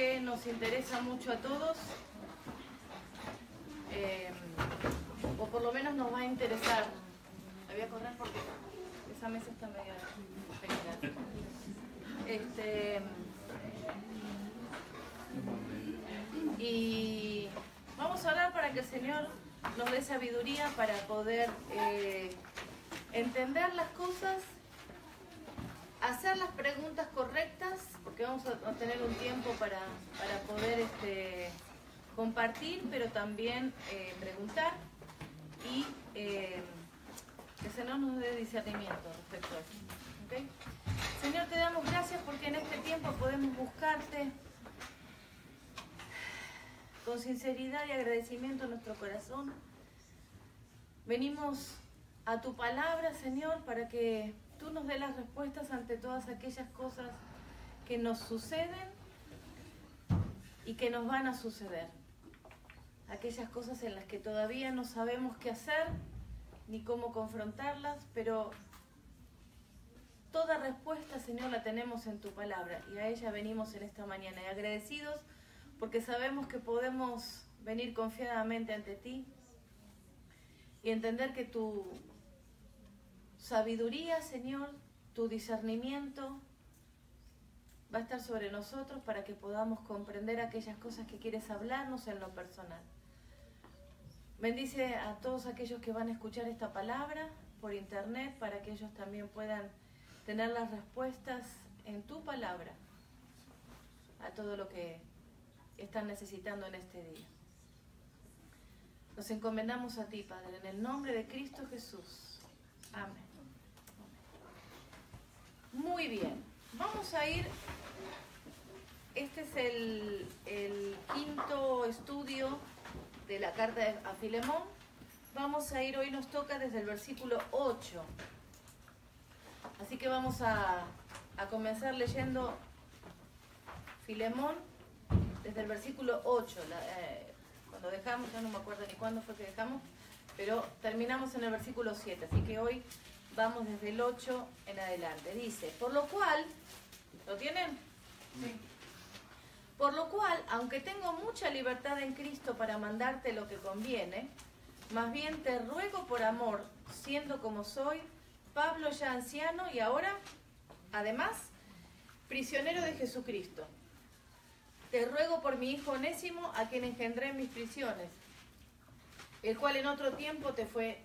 que nos interesa mucho a todos, o por lo menos nos va a interesar. Me voy a correr porque esa mesa está media peligrosa. Y vamos a orar para que el Señor nos dé sabiduría para poder entender las cosas, hacer las preguntas correctas, porque vamos a tener un tiempo para poder compartir, pero también preguntar y que el Señor nos dé discernimiento respecto a eso. ¿Okay? Señor, te damos gracias porque en este tiempo podemos buscarte con sinceridad y agradecimiento en nuestro corazón. Venimos a tu palabra, Señor, para que tú nos des las respuestas ante todas aquellas cosas que nos suceden y que nos van a suceder. Aquellas cosas en las que todavía no sabemos qué hacer ni cómo confrontarlas, pero toda respuesta, Señor, la tenemos en tu palabra y a ella venimos en esta mañana y agradecidos porque sabemos que podemos venir confiadamente ante ti y entender que tu sabiduría, Señor, tu discernimiento va a estar sobre nosotros para que podamos comprender aquellas cosas que quieres hablarnos en lo personal. Bendice a todos aquellos que van a escuchar esta palabra por internet para que ellos también puedan tener las respuestas en tu palabra a todo lo que están necesitando en este día. Nos encomendamos a ti, Padre, en el nombre de Cristo Jesús. Amén. Muy bien, vamos a ir, este es el quinto estudio de la carta a Filemón. Vamos a ir, hoy nos toca desde el versículo 8. Así que vamos a comenzar leyendo Filemón desde el versículo 8. Cuando dejamos, ya no me acuerdo ni cuándo fue que dejamos, pero terminamos en el versículo 7. Así que hoy vamos desde el 8 en adelante. Dice, por lo cual, ¿lo tienen? Sí. Por lo cual, aunque tengo mucha libertad en Cristo para mandarte lo que conviene, más bien te ruego por amor, siendo como soy, Pablo ya anciano y ahora, además, prisionero de Jesucristo. Te ruego por mi hijo Onésimo, a quien engendré en mis prisiones, el cual en otro tiempo te fue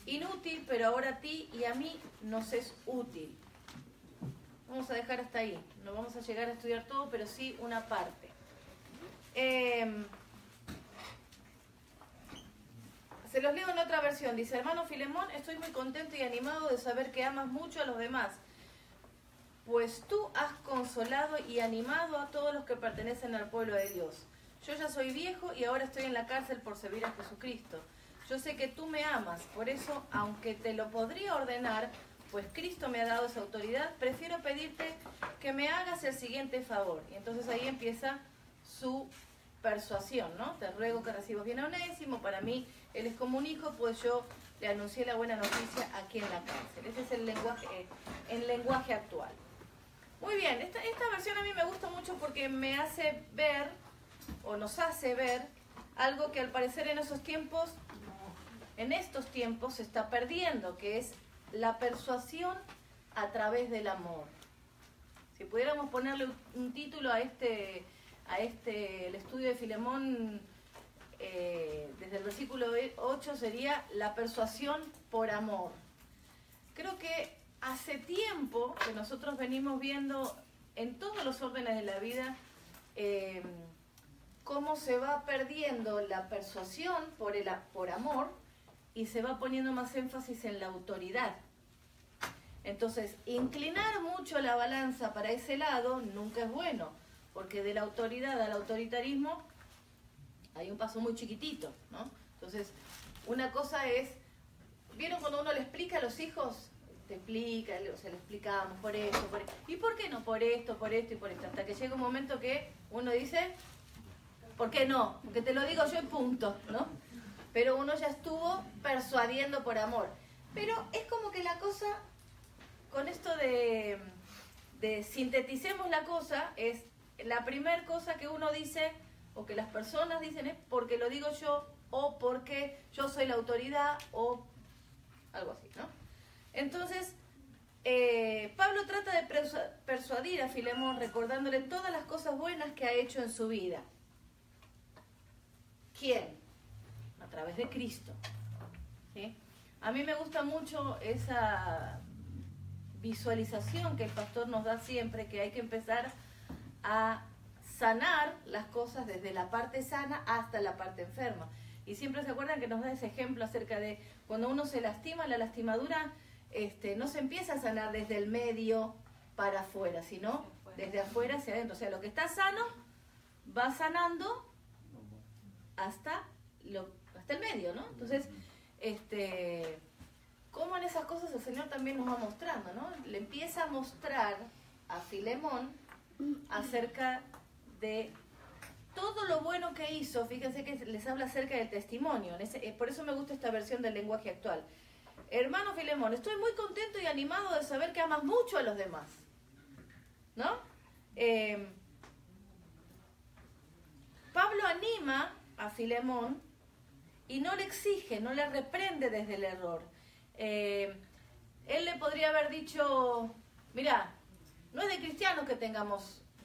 inútil, pero ahora a ti y a mí nos es útil. Vamos a dejar hasta ahí. No vamos a llegar a estudiar todo, pero sí una parte. Se los leo en otra versión. Dice, hermano Filemón, estoy muy contento y animado de saber que amas mucho a los demás, pues tú has consolado y animado a todos los que pertenecen al pueblo de Dios. Yo ya soy viejo y ahora estoy en la cárcel por servir a Jesucristo. Yo sé que tú me amas, por eso, aunque te lo podría ordenar, pues Cristo me ha dado esa autoridad, prefiero pedirte que me hagas el siguiente favor. Y entonces ahí empieza su persuasión, ¿no? Te ruego que recibas bien a Onésimo, para mí él es como un hijo, pues yo le anuncié la buena noticia aquí en la cárcel. Ese es el lenguaje actual. Muy bien, esta versión a mí me gusta mucho porque me hace ver, o nos hace ver, algo que al parecer en estos tiempos se está perdiendo, que es la persuasión a través del amor. Si pudiéramos ponerle un título a el estudio de Filemón, desde el versículo 8 sería la persuasión por amor. Creo que hace tiempo que nosotros venimos viendo en todos los órdenes de la vida cómo se va perdiendo la persuasión por amor y se va poniendo más énfasis en la autoridad. Entonces, inclinar mucho la balanza para ese lado nunca es bueno, porque de la autoridad al autoritarismo hay un paso muy chiquitito, ¿no? Entonces, una cosa es, ¿vieron cuando uno le explica a los hijos? Te explica, o sea, le explicamos por esto, ¿y por qué no? Por esto y por esto. Hasta que llega un momento que uno dice, ¿por qué no? Porque te lo digo yo y punto, ¿no? Pero uno ya estuvo persuadiendo por amor. Pero es como que la cosa, con esto de sinteticemos la cosa, es la primera cosa que uno dice, o que las personas dicen, es porque lo digo yo, o porque yo soy la autoridad, o algo así, ¿no? Entonces, Pablo trata de persuadir a Filemón recordándole todas las cosas buenas que ha hecho en su vida. ¿Quién? A través de Cristo. ¿Sí? A mí me gusta mucho esa visualización que el pastor nos da siempre, que hay que empezar a sanar las cosas desde la parte sana hasta la parte enferma. Y siempre se acuerdan que nos da ese ejemplo acerca de cuando uno se lastima, la lastimadura no se empieza a sanar desde el medio para afuera, sino desde afuera hacia adentro. O sea, lo que está sano va sanando hasta el medio, ¿no? Entonces, cómo en esas cosas el Señor también nos va mostrando, ¿no? Le empieza a mostrar a Filemón acerca de todo lo bueno que hizo. Fíjense que les habla acerca del testimonio. Por eso me gusta esta versión del lenguaje actual. Hermano Filemón, estoy muy contento y animado de saber que amas mucho a los demás, ¿no? Pablo anima a Filemón y no le exige, no le reprende desde el error. Él le podría haber dicho, mira, no es de cristianos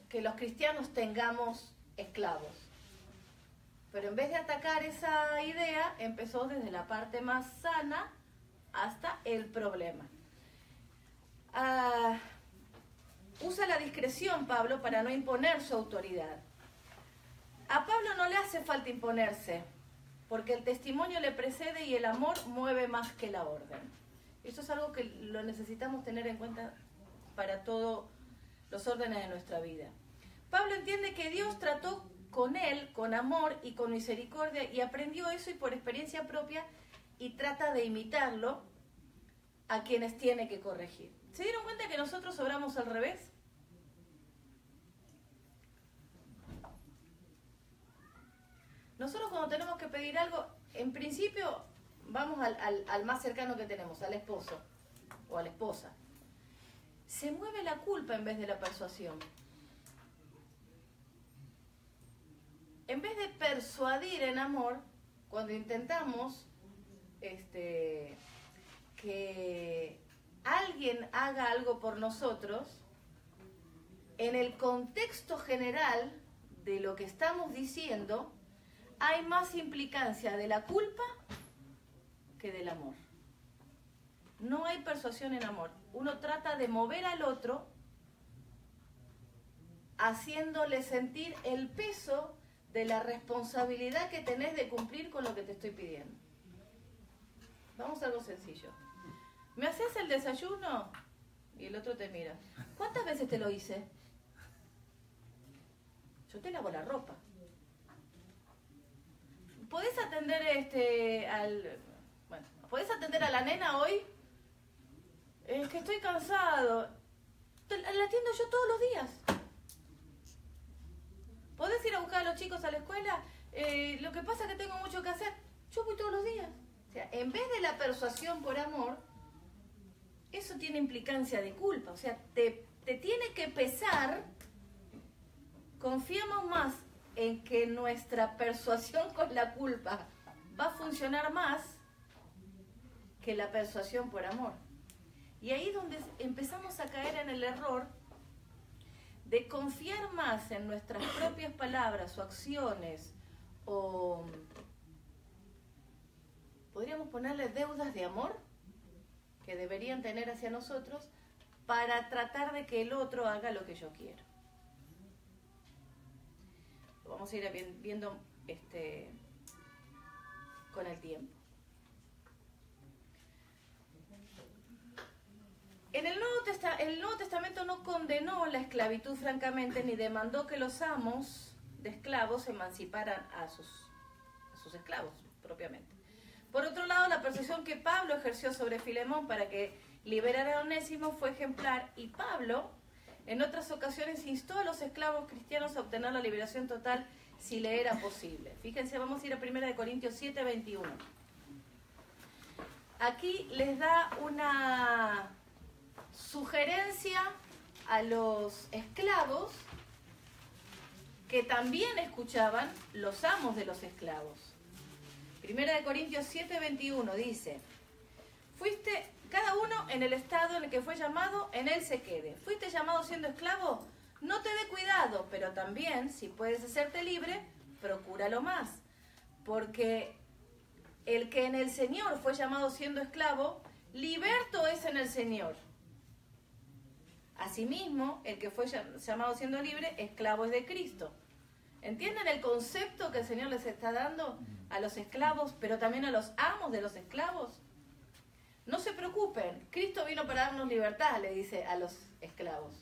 que los cristianos tengamos esclavos. Pero en vez de atacar esa idea, empezó desde la parte más sana hasta el problema. Usa la discreción Pablo para no imponer su autoridad. A Pablo no le hace falta imponerse, porque el testimonio le precede y el amor mueve más que la orden. Eso es algo que lo necesitamos tener en cuenta para todos los órdenes de nuestra vida. Pablo entiende que Dios trató con él, con amor y con misericordia, y aprendió eso y por experiencia propia, y trata de imitarlo a quienes tiene que corregir. ¿Se dieron cuenta que nosotros obramos al revés? Nosotros cuando tenemos que pedir algo, en principio vamos al más cercano que tenemos, al esposo o a la esposa. Se mueve la culpa en vez de la persuasión. En vez de persuadir en amor, cuando intentamos que alguien haga algo por nosotros, en el contexto general de lo que estamos diciendo, hay más implicancia de la culpa que del amor. No hay persuasión en amor. Uno trata de mover al otro haciéndole sentir el peso de la responsabilidad que tenés de cumplir con lo que te estoy pidiendo. Vamos a algo sencillo. ¿Me haces el desayuno? Y el otro te mira. ¿Cuántas veces te lo hice? Yo te lavo la ropa. ¿Podés atender ¿podés atender a la nena hoy? Es que estoy cansado. La atiendo yo todos los días. ¿Podés ir a buscar a los chicos a la escuela? Lo que pasa es que tengo mucho que hacer. Yo voy todos los días. O sea, en vez de la persuasión por amor, eso tiene implicancia de culpa. O sea, te tiene que pesar. Confiamos más en que nuestra persuasión con la culpa va a funcionar más que la persuasión por amor. Y ahí es donde empezamos a caer en el error de confiar más en nuestras propias palabras o acciones, o podríamos ponerle deudas de amor que deberían tener hacia nosotros para tratar de que el otro haga lo que yo quiero. Lo vamos a ir viendo con el tiempo. El Nuevo Testamento no condenó la esclavitud francamente, ni demandó que los amos de esclavos emanciparan a sus esclavos propiamente. Por otro lado, la persuasión que Pablo ejerció sobre Filemón para que liberara a Onésimo fue ejemplar, y Pablo en otras ocasiones instó a los esclavos cristianos a obtener la liberación total si le era posible. Fíjense, vamos a ir a 1 Corintios 7, 21. Aquí les da una sugerencia a los esclavos que también escuchaban los amos de los esclavos. 1 Corintios 7:21 dice: fuiste cada uno en el estado en el que fue llamado, en él se quede. ¿Fuiste llamado siendo esclavo? No te dé cuidado, pero también, si puedes hacerte libre, procúralo más. Porque el que en el Señor fue llamado siendo esclavo, liberto es en el Señor. Asimismo, el que fue llamado siendo libre, esclavo es de Cristo. ¿Entienden el concepto que el Señor les está dando a los esclavos, pero también a los amos de los esclavos? No se preocupen, Cristo vino para darnos libertad, le dice a los esclavos.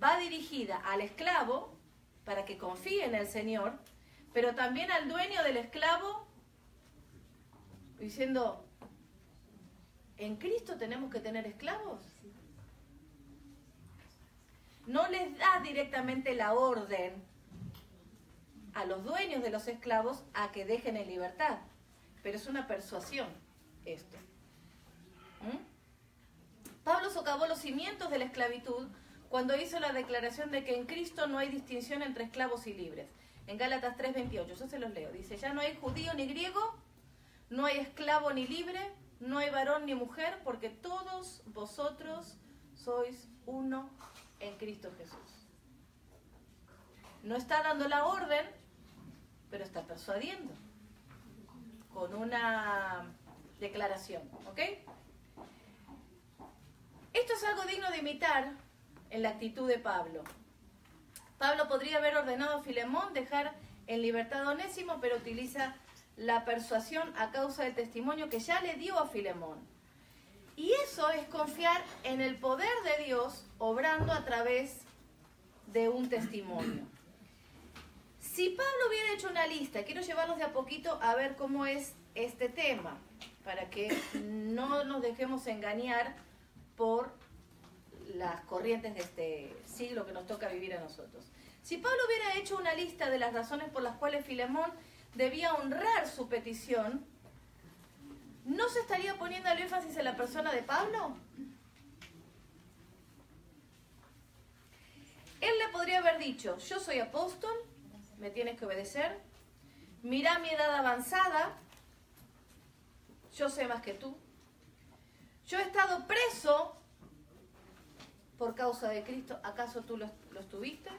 Va dirigida al esclavo para que confíe en el Señor, pero también al dueño del esclavo, diciendo, ¿en Cristo tenemos que tener esclavos? No les da directamente la orden a los dueños de los esclavos a que dejen en libertad, pero es una persuasión esto. Pablo socavó los cimientos de la esclavitud cuando hizo la declaración de que en Cristo no hay distinción entre esclavos y libres. En Gálatas 3:28, yo se los leo, dice: ya no hay judío ni griego, no hay esclavo ni libre, no hay varón ni mujer, porque todos vosotros sois uno en Cristo Jesús. No está dando la orden, pero está persuadiendo con una declaración, ¿ok? Esto es algo digno de imitar en la actitud de Pablo. Pablo podría haber ordenado a Filemón dejar en libertad a Onésimo, pero utiliza la persuasión a causa del testimonio que ya le dio a Filemón. Y eso es confiar en el poder de Dios obrando a través de un testimonio. Si Pablo hubiera hecho una lista, quiero llevarlos de a poquito a ver cómo es este tema, para que no nos dejemos engañar por las corrientes de este siglo que nos toca vivir a nosotros. Si Pablo hubiera hecho una lista de las razones por las cuales Filemón debía honrar su petición, ¿no se estaría poniendo el énfasis en la persona de Pablo? Él le podría haber dicho: yo soy apóstol, me tienes que obedecer, mirá mi edad avanzada, yo sé más que tú, yo he estado preso por causa de Cristo, ¿acaso tú lo estuviste?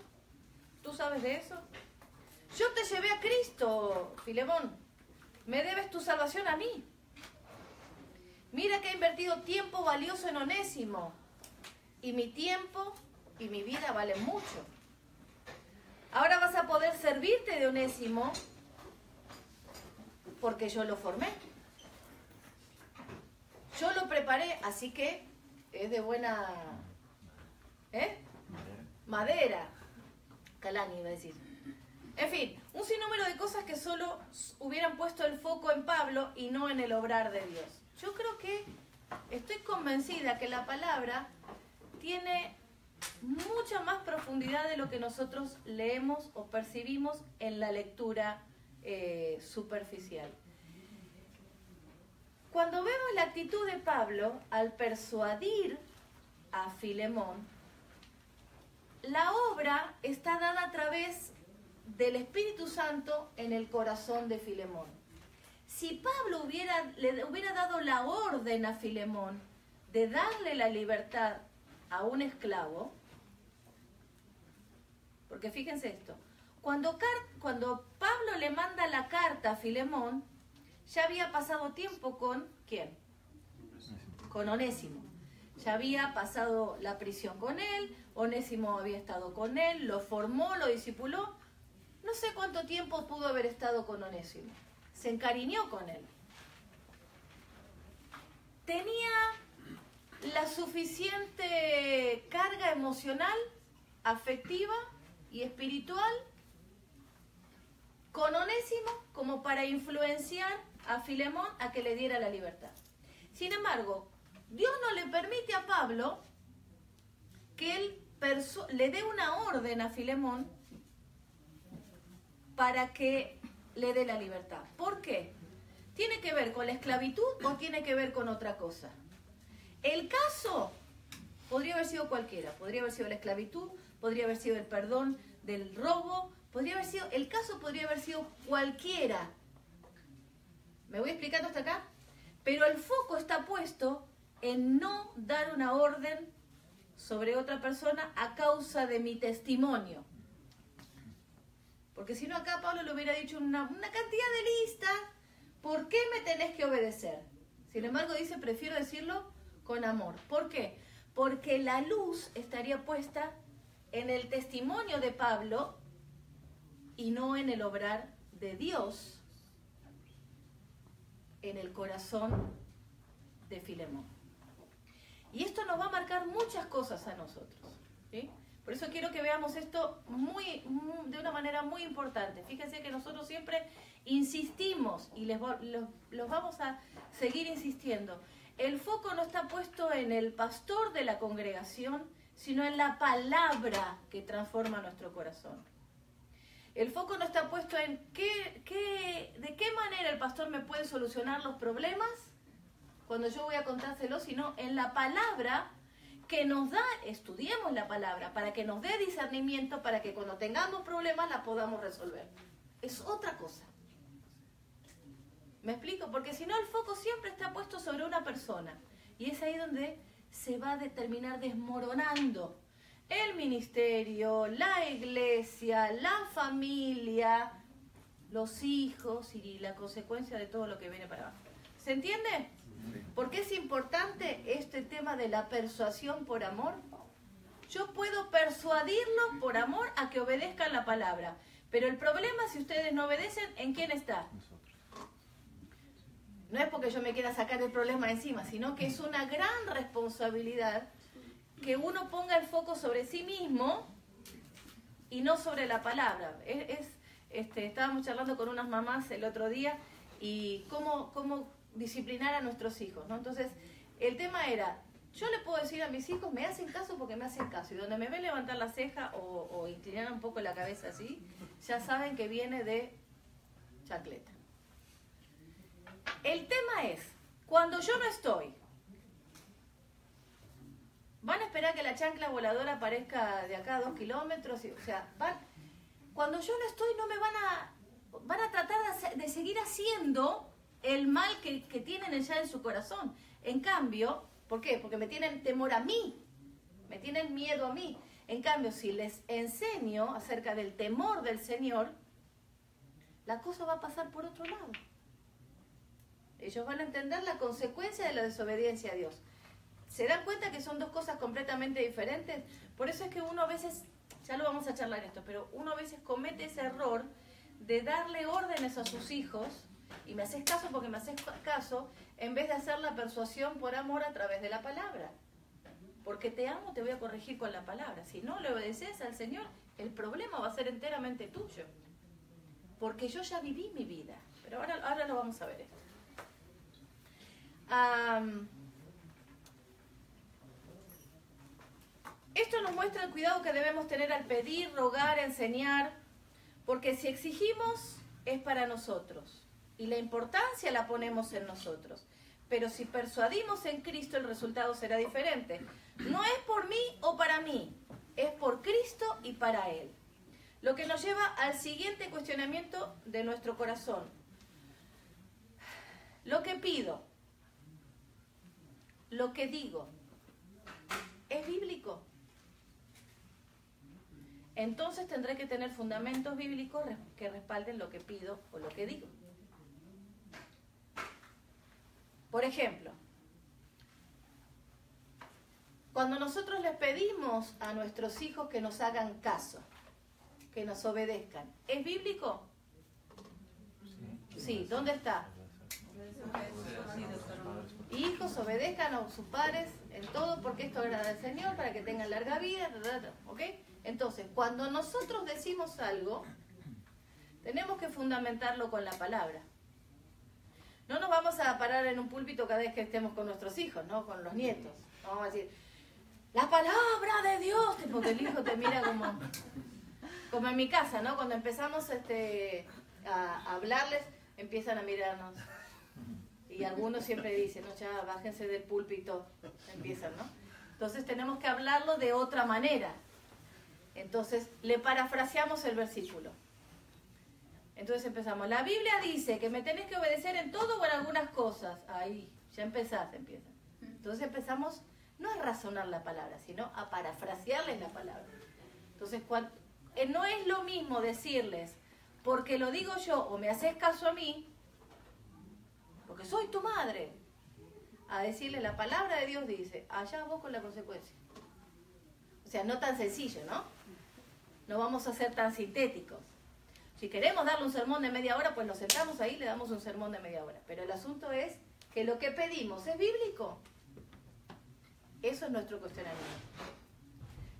¿Tú sabes de eso? Yo te llevé a Cristo, Filemón, me debes tu salvación a mí. Mira que he invertido tiempo valioso en Onésimo, y mi tiempo y mi vida valen mucho. Ahora vas a poder servirte de Onésimo porque yo lo formé. Yo lo preparé, así que es de buena... madera. Calaña iba a decir. En fin, un sinnúmero de cosas que solo hubieran puesto el foco en Pablo y no en el obrar de Dios. Yo creo que estoy convencida que la palabra tiene mucha más profundidad de lo que nosotros leemos o percibimos en la lectura superficial. Cuando vemos la actitud de Pablo al persuadir a Filemón, la obra está dada a través del Espíritu Santo en el corazón de Filemón. Si Pablo le hubiera dado la orden a Filemón de darle la libertad a un esclavo, porque fíjense esto, cuando Pablo le manda la carta a Filemón, ya había pasado tiempo con ¿quién? Con Onésimo. Ya había pasado la prisión con él, Onésimo había estado con él, lo formó, lo discipuló. No sé cuánto tiempo pudo haber estado con Onésimo. Se encariñó con él. Tenía la suficiente carga emocional, afectiva y espiritual con Onésimo como para influenciar a Filemón a que le diera la libertad. Sin embargo, Dios no le permite a Pablo que él le dé una orden a Filemón para que le dé la libertad. ¿Por qué? ¿Tiene que ver con la esclavitud o tiene que ver con otra cosa? El caso podría haber sido cualquiera. Podría haber sido la esclavitud, podría haber sido el perdón del robo, el caso podría haber sido cualquiera. ¿Me voy explicando hasta acá? Pero el foco está puesto en no dar una orden sobre otra persona a causa de mi testimonio. Porque si no, acá Pablo le hubiera dicho una cantidad de listas. ¿Por qué me tenés que obedecer? Sin embargo, dice, prefiero decirlo con amor. ¿Por qué? Porque la luz estaría puesta en el testimonio de Pablo y no en el obrar de Dios en el corazón de Filemón. Y esto nos va a marcar muchas cosas a nosotros, ¿sí? Por eso quiero que veamos esto de una manera muy importante. Fíjense que nosotros siempre insistimos y los vamos a seguir insistiendo. El foco no está puesto en el pastor de la congregación, sino en la palabra que transforma nuestro corazón. El foco no está puesto en de qué manera el pastor me puede solucionar los problemas cuando yo voy a contárselo, sino en la palabra que nos da, estudiemos la palabra, para que nos dé discernimiento, para que cuando tengamos problemas la podamos resolver. Es otra cosa. ¿Me explico? Porque si no, el foco siempre está puesto sobre una persona. Y es ahí donde se va a terminar desmoronando el ministerio, la iglesia, la familia, los hijos y la consecuencia de todo lo que viene para abajo. ¿Se entiende? ¿Por qué es importante este tema de la persuasión por amor? Yo puedo persuadirlo por amor a que obedezcan la palabra. Pero el problema, si ustedes no obedecen, ¿en quién está? No es porque yo me quiera sacar el problema encima, sino que es una gran responsabilidad que uno ponga el foco sobre sí mismo y no sobre la palabra. Estábamos charlando con unas mamás el otro día y cómo disciplinar a nuestros hijos, ¿no? Entonces, el tema era, yo le puedo decir a mis hijos, me hacen caso porque me hacen caso. Y donde me ven levantar la ceja o inclinar un poco la cabeza así, ya saben que viene de chancleta. El tema es, cuando yo no estoy, van a esperar que la chancla voladora aparezca de acá a 2 kilómetros, cuando yo no estoy no me van a tratar de seguir haciendo el mal que tienen ya en su corazón. En cambio, ¿por qué? Porque me tienen temor a mí, me tienen miedo a mí. En cambio, si les enseño acerca del temor del Señor, la cosa va a pasar por otro lado. Ellos van a entender la consecuencia de la desobediencia a Dios. ¿Se dan cuenta que son dos cosas completamente diferentes? Por eso es que uno a veces, ya lo vamos a charlar esto, pero uno a veces comete ese error de darle órdenes a sus hijos, y me haces caso porque me haces caso, en vez de hacer la persuasión por amor a través de la palabra. Porque te amo, te voy a corregir con la palabra. Si no le obedeces al Señor, el problema va a ser enteramente tuyo. Porque yo ya viví mi vida. Pero ahora lo vamos a ver esto. Esto nos muestra el cuidado que debemos tener al pedir, rogar, enseñar, porque si exigimos es para nosotros y la importancia la ponemos en nosotros. Pero si persuadimos en Cristo, el resultado será diferente. No es por mí o para mí, es por Cristo y para Él. Lo que nos lleva al siguiente cuestionamiento de nuestro corazón. Lo que pido, lo que digo, ¿es bíblico? Entonces tendré que tener fundamentos bíblicos que respalden lo que pido o lo que digo. Por ejemplo, cuando nosotros les pedimos a nuestros hijos que nos hagan caso, que nos obedezcan, ¿es bíblico? Sí, ¿dónde está? Hijos, obedezcan a sus padres en todo porque esto agrada al Señor, para que tengan larga vida, ¿ok? Entonces, cuando nosotros decimos algo, tenemos que fundamentarlo con la palabra. No nos vamos a parar en un púlpito cada vez que estemos con nuestros hijos, ¿no? Con los nietos. No vamos a decir, la palabra de Dios, porque el hijo te mira como en mi casa, ¿no? Cuando empezamos a hablarles, empiezan a mirarnos. Y algunos siempre dicen, no, ya bájense del púlpito, empiezan, ¿no? Entonces tenemos que hablarlo de otra manera. Entonces le parafraseamos el versículo. Entonces empezamos. La Biblia dice que me tenés que obedecer en todo o en algunas cosas. Ahí, ya empieza. Entonces empezamos no a razonar la palabra, sino a parafrasearles la palabra. Entonces, no es lo mismo decirles, porque lo digo yo o me haces caso a mí, porque soy tu madre, a decirle la palabra de Dios dice, allá vos con la consecuencia. O sea, no tan sencillo, ¿no? No vamos a ser tan sintéticos. Si queremos darle un sermón de media hora, pues nos sentamos ahí y le damos un sermón de media hora. Pero el asunto es que lo que pedimos es bíblico. Eso es nuestro cuestionamiento.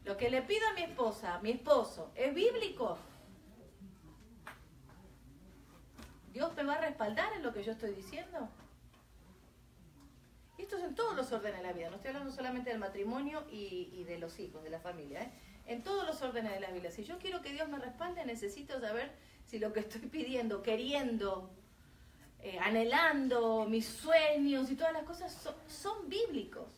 Lo que le pido a mi esposa, a mi esposo, ¿es bíblico? ¿Dios me va a respaldar en lo que yo estoy diciendo? Y esto es en todos los órdenes de la vida. No estoy hablando solamente del matrimonio y de los hijos, de la familia, ¿eh? En todos los órdenes de la Biblia. Si yo quiero que Dios me respalde, necesito saber si lo que estoy pidiendo, queriendo, anhelando, mis sueños y todas las cosas son bíblicos.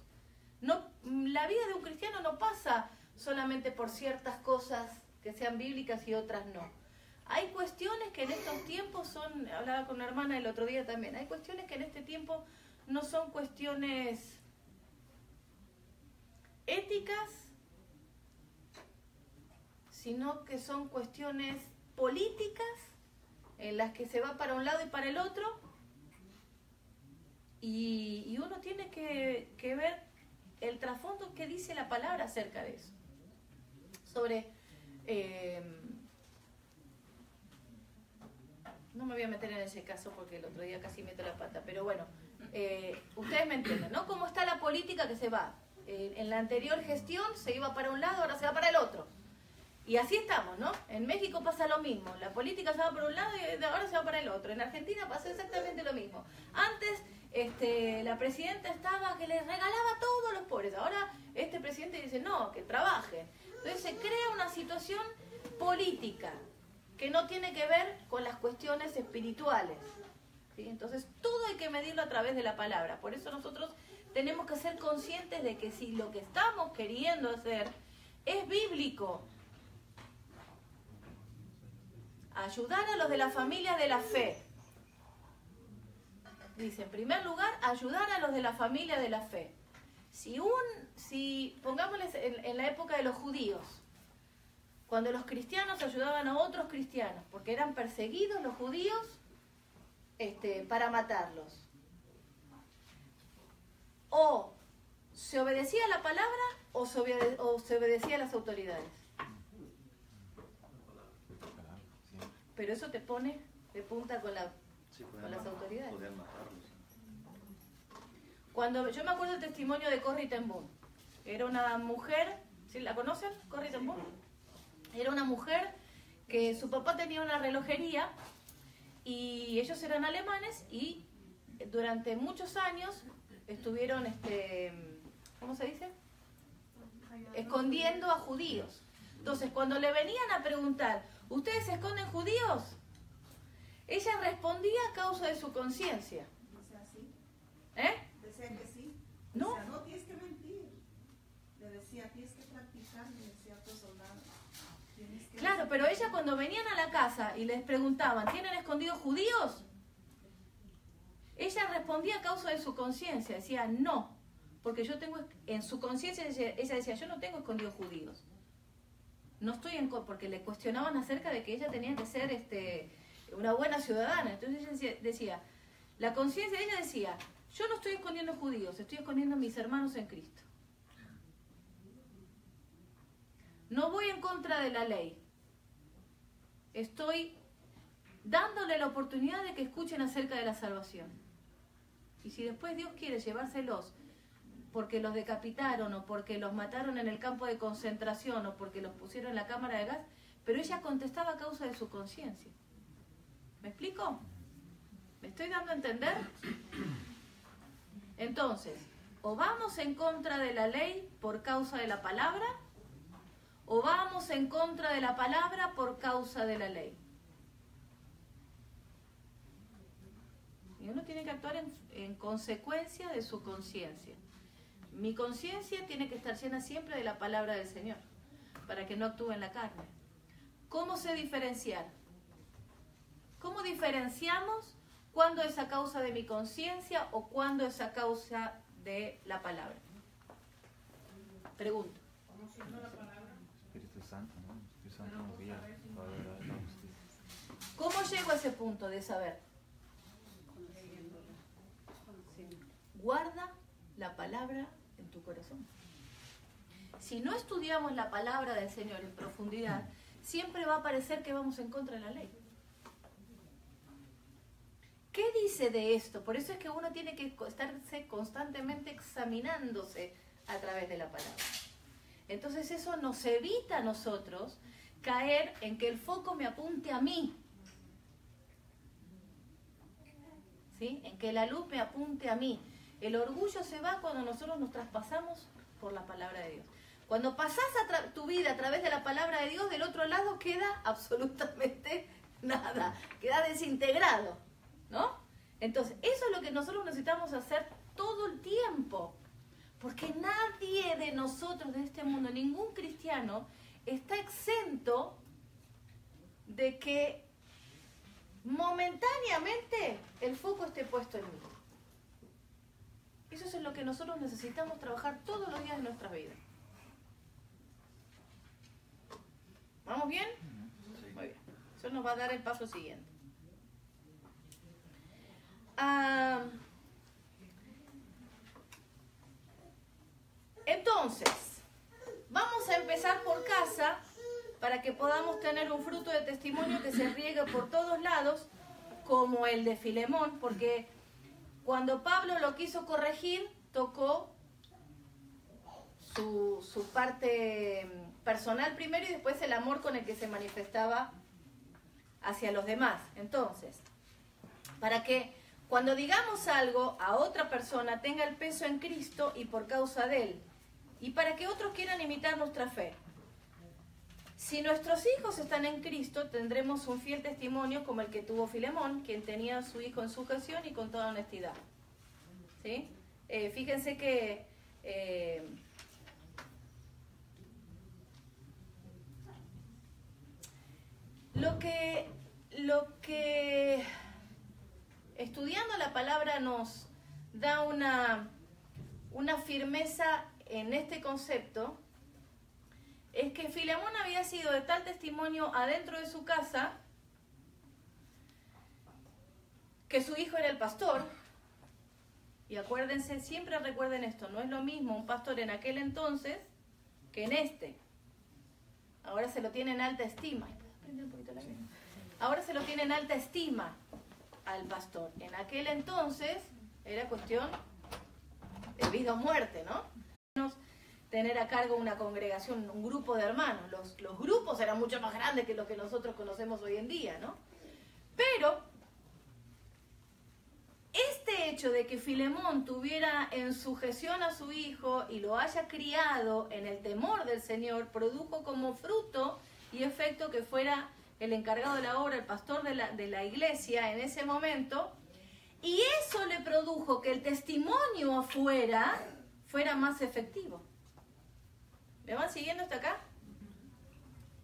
No, la vida de un cristiano no pasa solamente por ciertas cosas que sean bíblicas y otras no. Hay cuestiones que en estos tiempos son, hablaba con una hermana el otro día también, hay cuestiones que en este tiempo no son cuestiones éticas, sino que son cuestiones políticas en las que se va para un lado y para el otro, y uno tiene que ver el trasfondo que dice la palabra acerca de eso. Sobre, no me voy a meter en ese caso porque el otro día casi meto la pata, pero bueno, ustedes me entienden, ¿no? Cómo está la política que se va. En la anterior gestión se iba para un lado, ahora se va para el otro. Y así estamos, ¿no? En México pasa lo mismo. La política se va por un lado y ahora se va para el otro. En Argentina pasa exactamente lo mismo. Antes la presidenta estaba que les regalaba a todos los pobres. Ahora este presidente dice, no, que trabajen. Entonces se crea una situación política que no tiene que ver con las cuestiones espirituales, ¿sí? Entonces todo hay que medirlo a través de la palabra. Por eso nosotros tenemos que ser conscientes de que si lo que estamos queriendo hacer es bíblico, ayudar a los de la familia de la fe. Dice, en primer lugar, ayudar a los de la familia de la fe. Si pongámosles en la época de los judíos, cuando los cristianos ayudaban a otros cristianos, porque eran perseguidos los judíos para matarlos. O se obedecía a la palabra o se obedecía a las autoridades. Pero eso te pone de punta con las autoridades. Podían matarlos. Cuando yo me acuerdo del testimonio de Corrie ten Boom, era una mujer, ¿sí la conocen? Corrie ten Boom. Era una mujer que su papá tenía una relojería y ellos eran alemanes y durante muchos años estuvieron, ¿cómo se dice? Escondiendo a judíos. Entonces, cuando le venían a preguntar, ¿ustedes esconden judíos? Ella respondía a causa de su conciencia. Decía sí. Decía que sí. No. Decía, no tienes que mentir. Le decía, tienes que practicar, le decía a tus soldados. Claro, pero ella cuando venían a la casa y les preguntaban, ¿tienen escondidos judíos? Ella respondía a causa de su conciencia. Decía, no. Porque yo tengo, en su conciencia, ella decía, yo no tengo escondidos judíos. No estoy porque le cuestionaban acerca de que ella tenía que ser una buena ciudadana. Entonces ella decía, la conciencia de ella decía, yo no estoy escondiendo judíos, estoy escondiendo a mis hermanos en Cristo. No voy en contra de la ley. Estoy dándole la oportunidad de que escuchen acerca de la salvación. Y si después Dios quiere llevárselos porque los decapitaron o porque los mataron en el campo de concentración o porque los pusieron en la cámara de gas, pero ella contestaba a causa de su conciencia. ¿Me explico? ¿Me estoy dando a entender? Entonces, o vamos en contra de la ley por causa de la palabra, o vamos en contra de la palabra por causa de la ley. Y uno tiene que actuar en consecuencia de su conciencia. Mi conciencia tiene que estar llena siempre de la palabra del Señor. para que no actúe en la carne. ¿Cómo sé diferenciar? ¿Cómo diferenciamos cuándo es a causa de mi conciencia o cuándo es a causa de la palabra? Pregunto. ¿Cómo siendo la palabra? Espíritu Santo, ¿no? Espíritu Santo nos guía. ¿Cómo llego a ese punto de saber? Guarda la palabra en tu corazón. Si no estudiamos la palabra del Señor en profundidad, siempre va a parecer que vamos en contra de la ley. ¿Qué dice de esto? Por eso es que uno tiene que estarse constantemente examinándose a través de la palabra. Entonces eso nos evita a nosotros caer en que el foco me apunte a mí. ¿Sí? En que la luz me apunte a mí. El orgullo se va cuando nosotros nos traspasamos por la palabra de Dios. Cuando pasás tu vida a través de la palabra de Dios, del otro lado queda absolutamente nada. Queda desintegrado, ¿no? Entonces, eso es lo que nosotros necesitamos hacer todo el tiempo. Porque nadie de nosotros, de este mundo, ningún cristiano, está exento de que momentáneamente el foco esté puesto en mí. Eso es lo que nosotros necesitamos trabajar todos los días de nuestras vidas. ¿Vamos bien? Muy bien. Eso nos va a dar el paso siguiente. Entonces, vamos a empezar por casa para que podamos tener un fruto de testimonio que se riegue por todos lados, como el de Filemón, porque cuando Pablo lo quiso corregir, tocó su parte personal primero y después el amor con el que se manifestaba hacia los demás. Entonces, para que cuando digamos algo a otra persona tenga el peso en Cristo y por causa de Él, y para que otros quieran imitar nuestra fe. Si nuestros hijos están en Cristo, tendremos un fiel testimonio como el que tuvo Filemón, quien tenía a su hijo en sujeción y con toda honestidad. ¿Sí? Fíjense que lo que estudiando la palabra nos da una firmeza en este concepto es que Filemón había sido de tal testimonio adentro de su casa que su hijo era el pastor. Y acuérdense, siempre recuerden esto, no es lo mismo un pastor en aquel entonces que en este. Ahora se lo tiene en alta estima. Ahora se lo tiene en alta estima al pastor. En aquel entonces era cuestión de vida o muerte, ¿no? Tener a cargo una congregación, un grupo de hermanos. Los grupos eran mucho más grandes que los que nosotros conocemos hoy en día, ¿no? Pero este hecho de que Filemón tuviera en sujeción a su hijo y lo haya criado en el temor del Señor, produjo como fruto y efecto que fuera el encargado de la obra, el pastor de la iglesia en ese momento, y eso le produjo que el testimonio afuera fuera más efectivo. ¿Me van siguiendo hasta acá?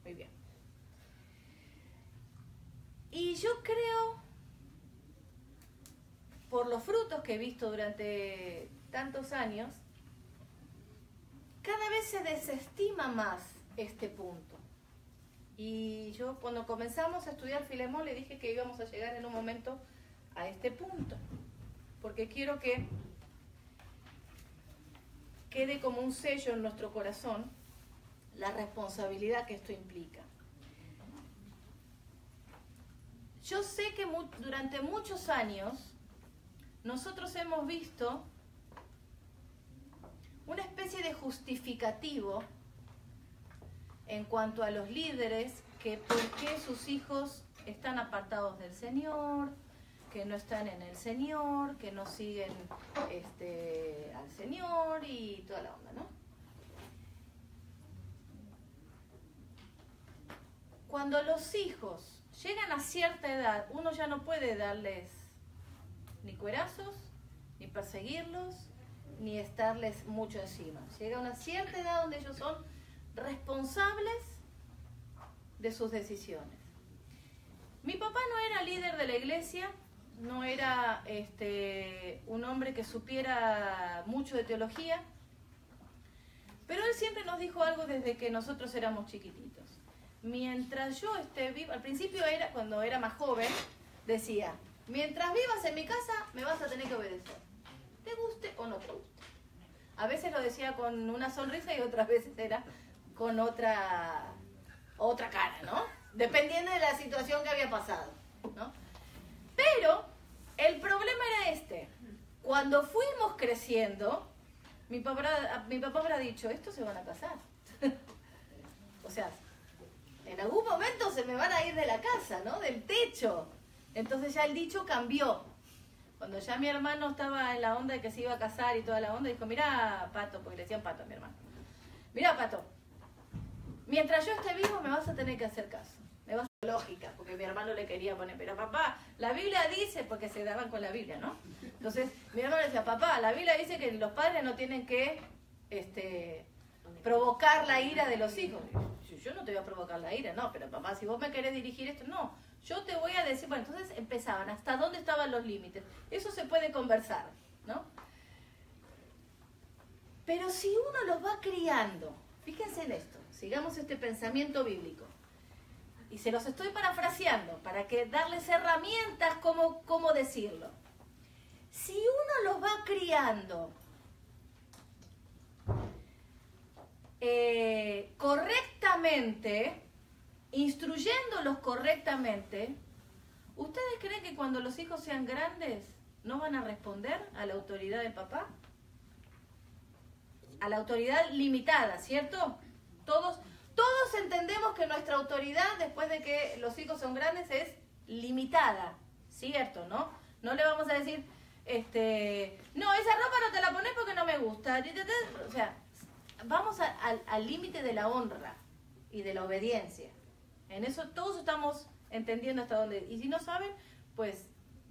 Muy bien. Y yo creo, por los frutos que he visto durante tantos años, cada vez se desestima más este punto. Y yo cuando comenzamos a estudiar Filemón le dije que íbamos a llegar en un momento a este punto. Porque quiero que quede como un sello en nuestro corazón la responsabilidad que esto implica. Yo sé que durante muchos años nosotros hemos visto una especie de justificativo en cuanto a los líderes, que por qué sus hijos están apartados del Señor, que no están en el Señor, que no siguen al Señor y toda la onda, ¿no? Cuando los hijos llegan a cierta edad, uno ya no puede darles ni cuerazos, ni perseguirlos, ni estarles mucho encima. Llega a una cierta edad donde ellos son responsables de sus decisiones. Mi papá no era líder de la iglesia, no era un hombre que supiera mucho de teología, pero él siempre nos dijo algo desde que nosotros éramos chiquititos. Mientras yo esté viva, al principio era, cuando era más joven, decía, mientras vivas en mi casa, me vas a tener que obedecer. Te guste o no te guste. A veces lo decía con una sonrisa y otras veces era con otra cara, ¿no? Dependiendo de la situación que había pasado, ¿no? Pero el problema era este. Cuando fuimos creciendo, mi papá habrá dicho, estos se van a casar. O sea, en algún momento se me van a ir de la casa, ¿no? Del techo. Entonces ya el dicho cambió. Cuando ya mi hermano estaba en la onda de que se iba a casar y toda la onda, dijo, mira, Pato, porque le decían Pato a mi hermano. Mira, Pato, mientras yo esté vivo me vas a tener que hacer caso. Me vas a lógica, porque mi hermano le quería poner, pero papá, la Biblia dice, porque se daban con la Biblia, ¿no? Entonces mi hermano decía, papá, la Biblia dice que los padres no tienen que provocar la ira de los hijos. Yo no te voy a provocar la ira, no, pero papá, si vos me querés dirigir esto, no, yo te voy a decir, bueno, entonces empezaban, ¿hasta dónde estaban los límites? Eso se puede conversar, ¿no? Pero si uno los va criando, fíjense en esto, sigamos este pensamiento bíblico, y se los estoy parafraseando para que darles herramientas cómo decirlo. Si uno los va criando correctamente, instruyéndolos correctamente, ¿ustedes creen que cuando los hijos sean grandes no van a responder a la autoridad del papá? A la autoridad limitada, ¿cierto? Todos entendemos que nuestra autoridad después de que los hijos son grandes es limitada, ¿cierto? ¿No? No le vamos a decir, no, esa ropa no te la pones porque no me gusta. O sea, vamos al límite de la honra y de la obediencia. En eso todos estamos entendiendo hasta dónde. Y si no saben, pues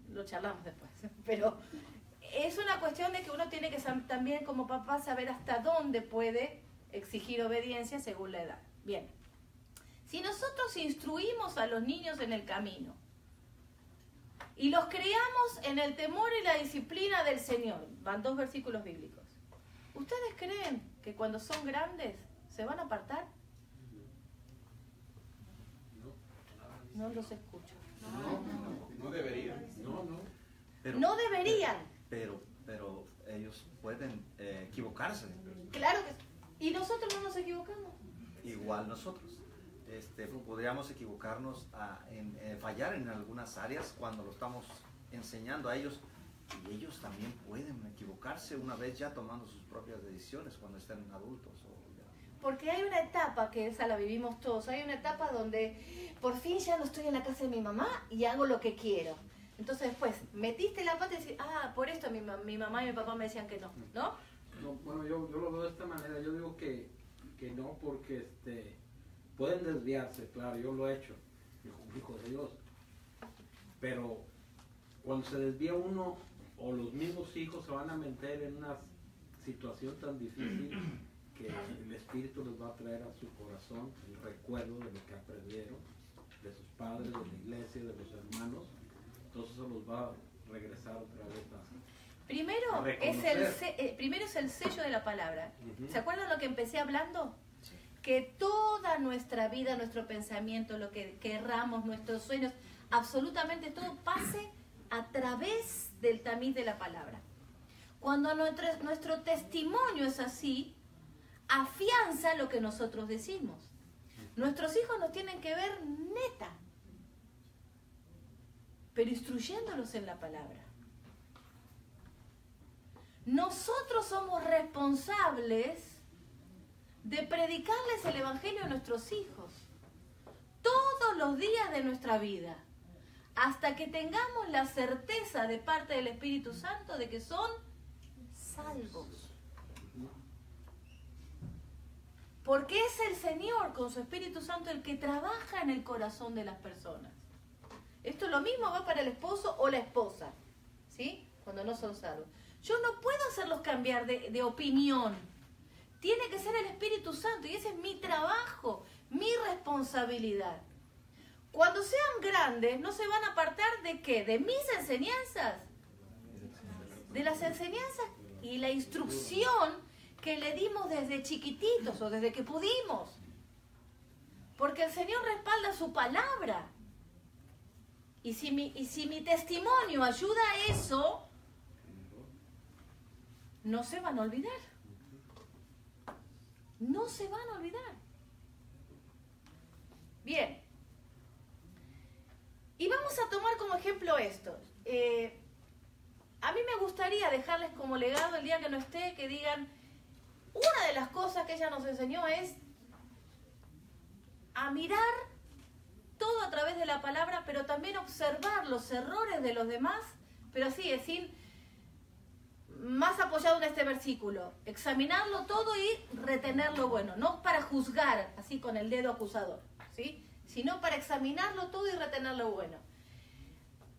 lo charlamos después. Pero es una cuestión de que uno tiene que también como papá saber hasta dónde puede exigir obediencia según la edad. Bien. Si nosotros instruimos a los niños en el camino y los criamos en el temor y la disciplina del Señor, van 2 versículos bíblicos, ¿ustedes creen que cuando son grandes se van a apartar? No los escucho. No deberían. Pero, no deberían. Pero ellos pueden equivocarse. Claro que sí. ¿Y nosotros no nos equivocamos? Igual nosotros. Podríamos equivocarnos, fallar en algunas áreas cuando lo estamos enseñando a ellos. Y ellos también pueden equivocarse una vez ya tomando sus propias decisiones cuando estén adultos. Porque hay una etapa, que esa la vivimos todos, hay una etapa donde por fin ya no estoy en la casa de mi mamá y hago lo que quiero. Entonces después, metiste la pata y decís, por esto mi mamá y mi papá me decían que no, ¿no? No, bueno, yo lo veo de esta manera, yo digo que no, porque pueden desviarse, claro, yo lo he hecho, hijo de Dios, pero cuando se desvía uno o los mismos hijos se van a meter en una situación tan difícil que el Espíritu les va a traer a su corazón el recuerdo de lo que aprendieron de sus padres, de la iglesia, de los hermanos, entonces eso los va a regresar otra vez Primero es el sello de la palabra. ¿Se acuerdan lo que empecé hablando? Sí. Que toda nuestra vida, nuestro pensamiento, lo que querramos, nuestros sueños, absolutamente todo pase a través del tamiz de la palabra. Cuando nuestro testimonio es así, afianza lo que nosotros decimos. Nuestros hijos nos tienen que ver neta, pero instruyéndolos en la palabra. Nosotros somos responsables de predicarles el Evangelio a nuestros hijos todos los días de nuestra vida, hasta que tengamos la certeza de parte del Espíritu Santo de que son salvos. Porque es el Señor con su Espíritu Santo el que trabaja en el corazón de las personas. Esto lo mismo va para el esposo o la esposa, ¿sí? Cuando no son salvos. Yo no puedo hacerlos cambiar de opinión, Tiene que ser el Espíritu Santo y ese es mi trabajo, mi responsabilidad. Cuando sean grandes, no se van a apartar ¿de qué? ¿De mis enseñanzas? De las enseñanzas y la instrucción que le dimos desde chiquititos o desde que pudimos. Porque el Señor respalda su palabra. Y si mi testimonio ayuda a eso, no se van a olvidar. No se van a olvidar. Bien. Y vamos a tomar como ejemplo esto. A mí me gustaría dejarles como legado el día que no esté, que digan, una de las cosas que ella nos enseñó es a mirar todo a través de la palabra, pero también observar los errores de los demás, pero así, es decir, más apoyado en este versículo, examinarlo todo y retener lo bueno, no para juzgar así con el dedo acusador, ¿sí? Sino para examinarlo todo y retener lo bueno.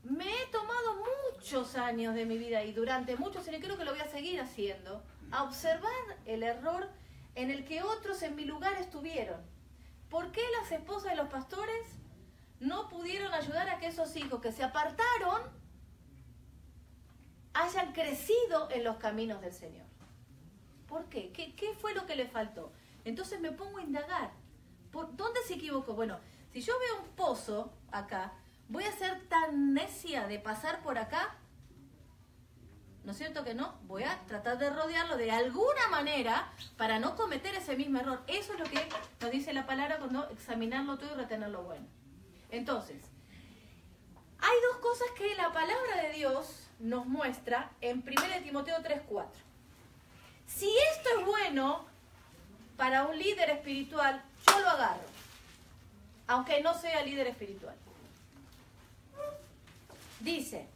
Me he tomado muchos años de mi vida y durante muchos años, creo que lo voy a seguir haciendo, a observar el error en el que otros en mi lugar estuvieron. ¿Por qué las esposas de los pastores no pudieron ayudar a que esos hijos que se apartaron hayan crecido en los caminos del Señor? ¿Por qué? ¿Qué fue lo que le faltó? Entonces me pongo a indagar. ¿Por dónde se equivocó? Bueno, si yo veo un pozo acá, ¿voy a ser tan necia de pasar por acá? ¿No es cierto que no? Voy a tratar de rodearlo de alguna manera para no cometer ese mismo error. Eso es lo que nos dice la palabra cuando examinarlo todo y retener lo bueno. Entonces, hay dos cosas que la palabra de Dios nos muestra en 1 Timoteo 3:4. Si esto es bueno para un líder espiritual, yo lo agarro, aunque no sea líder espiritual. Dice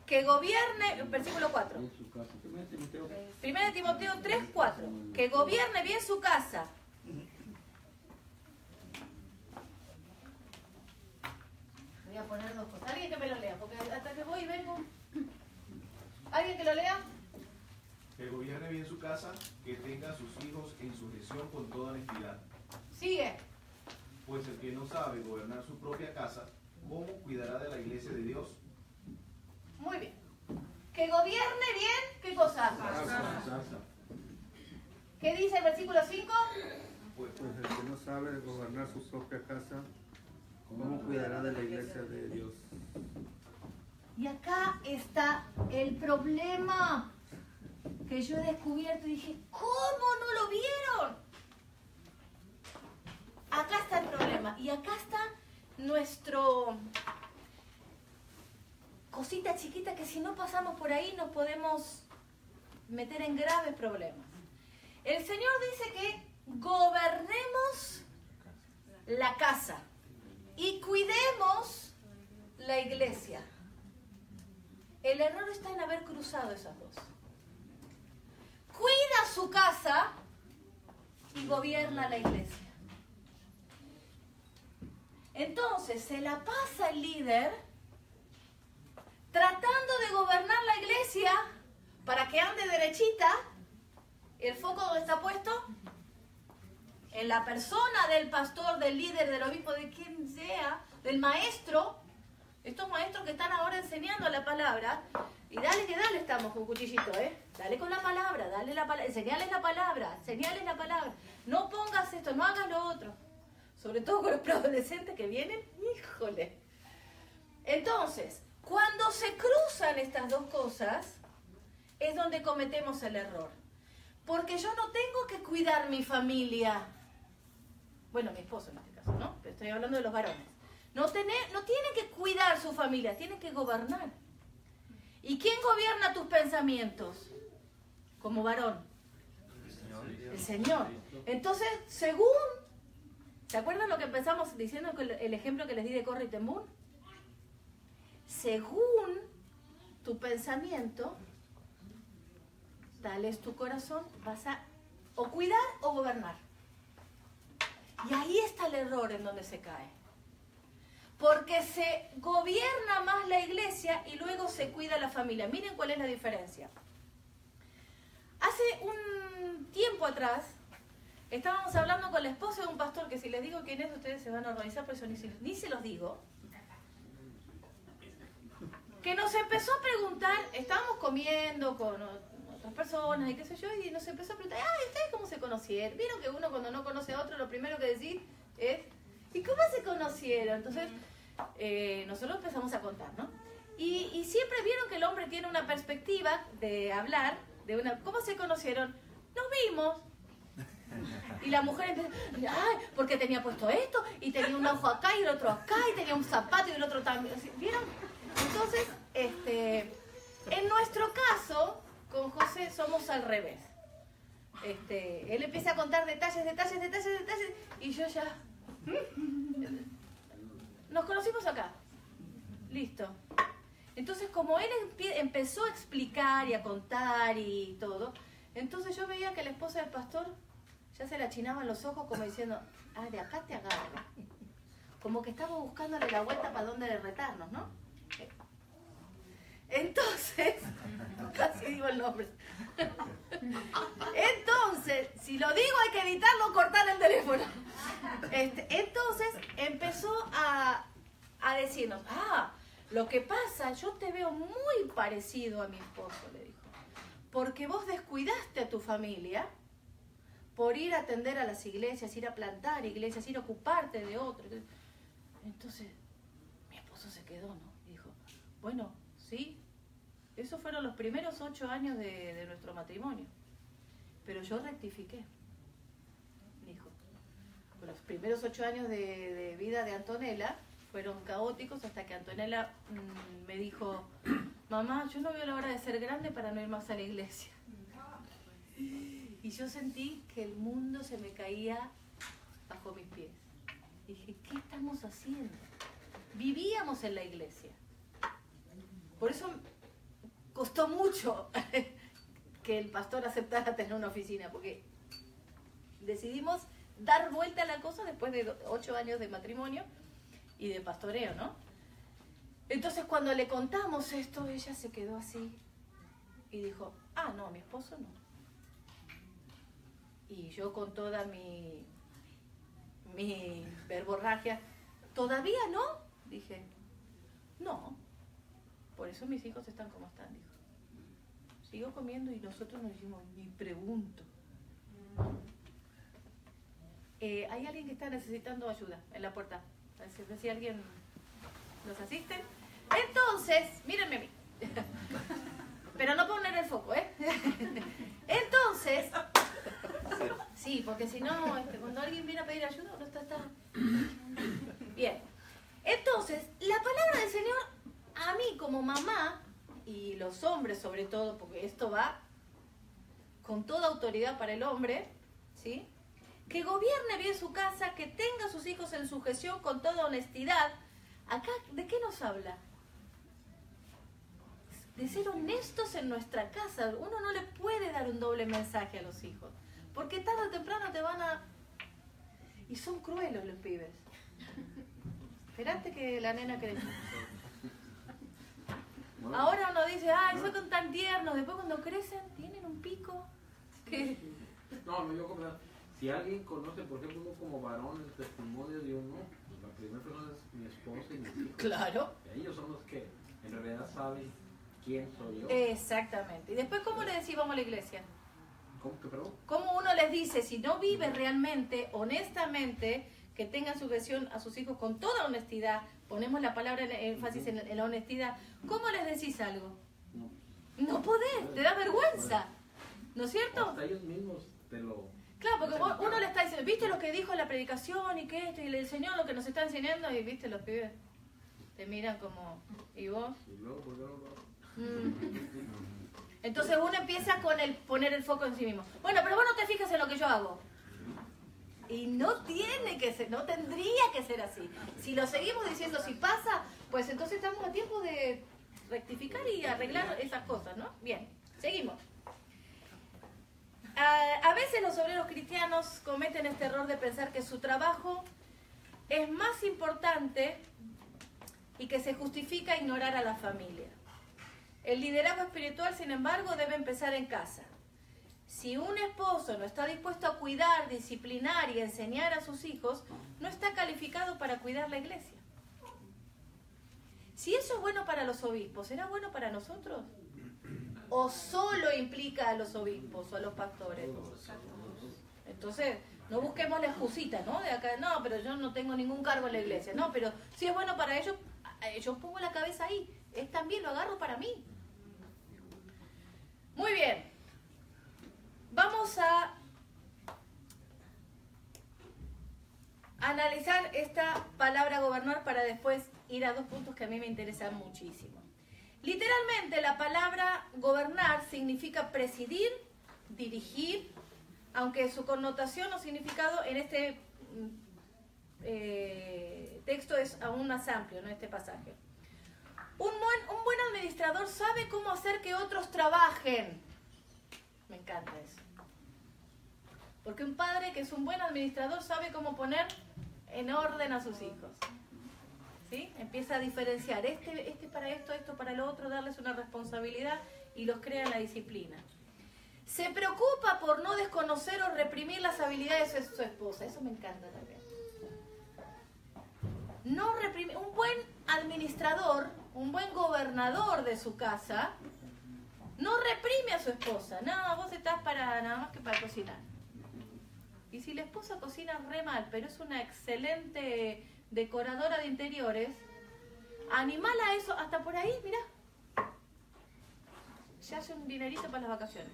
que gobierne, versículo 4. 1 Timoteo 3:4, que gobierne bien su casa. Voy a poner dos cosas. Alguien que me lo lea, porque hasta que voy y vengo. ¿Alguien que lo lea? Que gobierne bien su casa, que tenga a sus hijos en sujeción con toda honestidad. Sigue. Pues el que no sabe gobernar su propia casa, ¿cómo cuidará de la iglesia de Dios? Muy bien. Que gobierne bien, ¿qué cosa? ¿Qué dice el versículo 5? Pues el que no sabe gobernar su propia casa, ¿cómo cuidará de la iglesia de Dios? Y acá está el problema que yo he descubierto y dije, ¿cómo no lo vieron? Acá está el problema. Y acá está nuestro cosita chiquita que si no pasamos por ahí nos podemos meter en graves problemas. El Señor dice que gobernemos la casa y cuidemos la iglesia. El error está en haber cruzado esas dos. Cuida su casa y gobierna la iglesia. Entonces se la pasa el líder tratando de gobernar la iglesia para que ande derechita. ¿El foco dónde está puesto? En la persona del pastor, del líder, del obispo, de quien sea, del maestro. Estos maestros que están ahora enseñando la palabra. Y dale que dale estamos con cuchillito, Dale con la palabra, dale la palabra, enseñales la palabra, enseñales la palabra. No pongas esto, no hagas lo otro. Sobre todo con los preadolescentes que vienen, híjole. Entonces, cuando se cruzan estas dos cosas, es donde cometemos el error. Porque yo no tengo que cuidar mi familia. Bueno, mi esposo en este caso, ¿no? Pero estoy hablando de los varones. No tienen que cuidar su familia, tienen que gobernar. ¿Y quién gobierna tus pensamientos? Como varón. El Señor. Entonces, según... ¿Se acuerdan lo que empezamos diciendo con el ejemplo que les di de Corre y Tembún? Según tu pensamiento, tal es tu corazón, vas a o cuidar o gobernar. Y ahí está el error en donde se cae. Porque se gobierna más la iglesia y luego se cuida la familia. Miren cuál es la diferencia. Hace un tiempo atrás, estábamos hablando con la esposa de un pastor, que si les digo quién es, ustedes se van a organizar, por eso ni se los digo. Que nos empezó a preguntar, estábamos comiendo con otras personas y qué sé yo, y nos empezó a preguntar, ¿ustedes cómo se conocieron? Vieron que uno cuando no conoce a otro, lo primero que decís es, ¿y cómo se conocieron? Entonces, nosotros empezamos a contar, ¿no? Y siempre vieron que el hombre tiene una perspectiva de hablar, ¿cómo se conocieron? Nos vimos. Y la mujer empezó, ¡ay! Porque tenía puesto esto, y tenía un ojo acá y el otro acá, y tenía un zapato y el otro también. ¿Vieron? Entonces, en nuestro caso, con José somos al revés. Él empieza a contar detalles, y yo ya... Nos conocimos acá. Listo. Entonces, como él empezó a explicar y a contar y todo, entonces yo veía que la esposa del pastor ya se le achinaban los ojos como diciendo, de acá te agarro. Como que estaba buscándole la vuelta para dónde de retarnos, ¿no? Entonces, casi digo el nombre. Entonces, si lo digo hay que editarlo o cortar el teléfono. Entonces empezó a decirnos, lo que pasa, yo te veo muy parecido a mi esposo, le dijo. Porque vos descuidaste a tu familia por ir a atender a las iglesias, ir a plantar iglesias, ir a ocuparte de otros. Entonces, mi esposo se quedó, ¿no? Y dijo, bueno, sí, esos fueron los primeros 8 años de nuestro matrimonio. Pero yo rectifiqué, dijo. Los primeros 8 años de vida de Antonella fueron caóticos hasta que Antonella me dijo, mamá, yo no veo la hora de ser grande para no ir más a la iglesia. Y yo sentí que el mundo se me caía bajo mis pies. Dije, ¿qué estamos haciendo? Vivíamos en la iglesia. Por eso costó mucho que el pastor aceptara tener una oficina, porque decidimos dar vuelta a la cosa después de 8 años de matrimonio y de pastoreo, ¿no? Entonces cuando le contamos esto, ella se quedó así y dijo, no, mi esposo no. Y yo con toda mi verborragia, ¿todavía no? Dije, no, por eso mis hijos están como están, dijo. Sigo comiendo y nosotros nos dijimos, ni pregunto. Hay alguien que está necesitando ayuda en la puerta. A ver si alguien nos asiste. Entonces, mírenme a mí. Pero no poner el foco, ¿eh? Entonces, sí, porque si no, cuando alguien viene a pedir ayuda, uno está... Bien. Entonces, la palabra del Señor, a mí como mamá, y los hombres sobre todo, porque esto va con toda autoridad para el hombre, ¿sí? Que gobierne bien su casa, que tenga a sus hijos en sujeción con toda honestidad. Acá, ¿de qué nos habla? De ser honestos en nuestra casa. Uno no le puede dar un doble mensaje a los hijos, porque tarde o temprano te van a... Y son crueles los pibes. Esperate que la nena crezca. Ahora uno dice, son tan tiernos, después cuando crecen tienen un pico que... No, yo como... Si alguien conoce, por ejemplo, uno como varón, el testimonio de uno, pues la primera persona es mi esposa y mis hijos. Claro. Ellos son los que en realidad saben quién soy yo. Exactamente. Y después, ¿cómo le decís vamos a la iglesia? ¿Cómo que perdón? ¿Cómo uno les dice, si no vive realmente, honestamente, que tengan sujeción a sus hijos con toda honestidad, ponemos la palabra en énfasis en la honestidad, ¿cómo les decís algo? No podés, te da vergüenza, ¿no es cierto? Hasta ellos mismos te lo... Claro, porque uno le está diciendo, ¿viste lo que dijo la predicación y que esto? Y le enseñó lo que nos está enseñando y, ¿viste? Los pibes te miran como, ¿y vos? Y luego, ¿por qué no lo... Entonces uno empieza con poner el foco en sí mismo. Bueno, pero vos no te fijas en lo que yo hago. Y no tiene que ser, no tendría que ser así. Si lo seguimos diciendo, si pasa, pues entonces estamos a tiempo de rectificar y arreglar esas cosas, ¿no? Bien, seguimos. A veces los obreros cristianos cometen este error de pensar que su trabajo es más importante y que se justifica ignorar a la familia. El liderazgo espiritual, sin embargo, debe empezar en casa. Si un esposo no está dispuesto a cuidar, disciplinar y enseñar a sus hijos, no está calificado para cuidar la iglesia. Si eso es bueno para los obispos, ¿será bueno para nosotros? ¿O solo implica a los obispos o a los pastores? Entonces, no busquemos la excusita, ¿no? De acá, no, pero yo no tengo ningún cargo en la iglesia. No, pero si es bueno para ellos, yo pongo la cabeza ahí. Es también, lo agarro para mí. Muy bien. Vamos a analizar esta palabra gobernar para después ir a dos puntos que a mí me interesan muchísimo. Literalmente, la palabra gobernar significa presidir, dirigir, aunque su connotación o significado en este texto es aún más amplio, ¿no? Este pasaje. Un buen administrador sabe cómo hacer que otros trabajen. Me encanta eso. Porque un padre que es un buen administrador sabe cómo poner en orden a sus hijos. ¿Sí? Empieza a diferenciar, este para esto, esto para lo otro, darles una responsabilidad y los crea en la disciplina. Se preocupa por no desconocer o reprimir las habilidades de su esposa. Eso me encanta también. No reprime. Un buen administrador, un buen gobernador de su casa, no reprime a su esposa. No, vos estás para nada más que para cocinar. Y si la esposa cocina re mal, pero es una excelente decoradora de interiores, animala a eso, hasta por ahí, mirá. Se hace un dinerito para las vacaciones.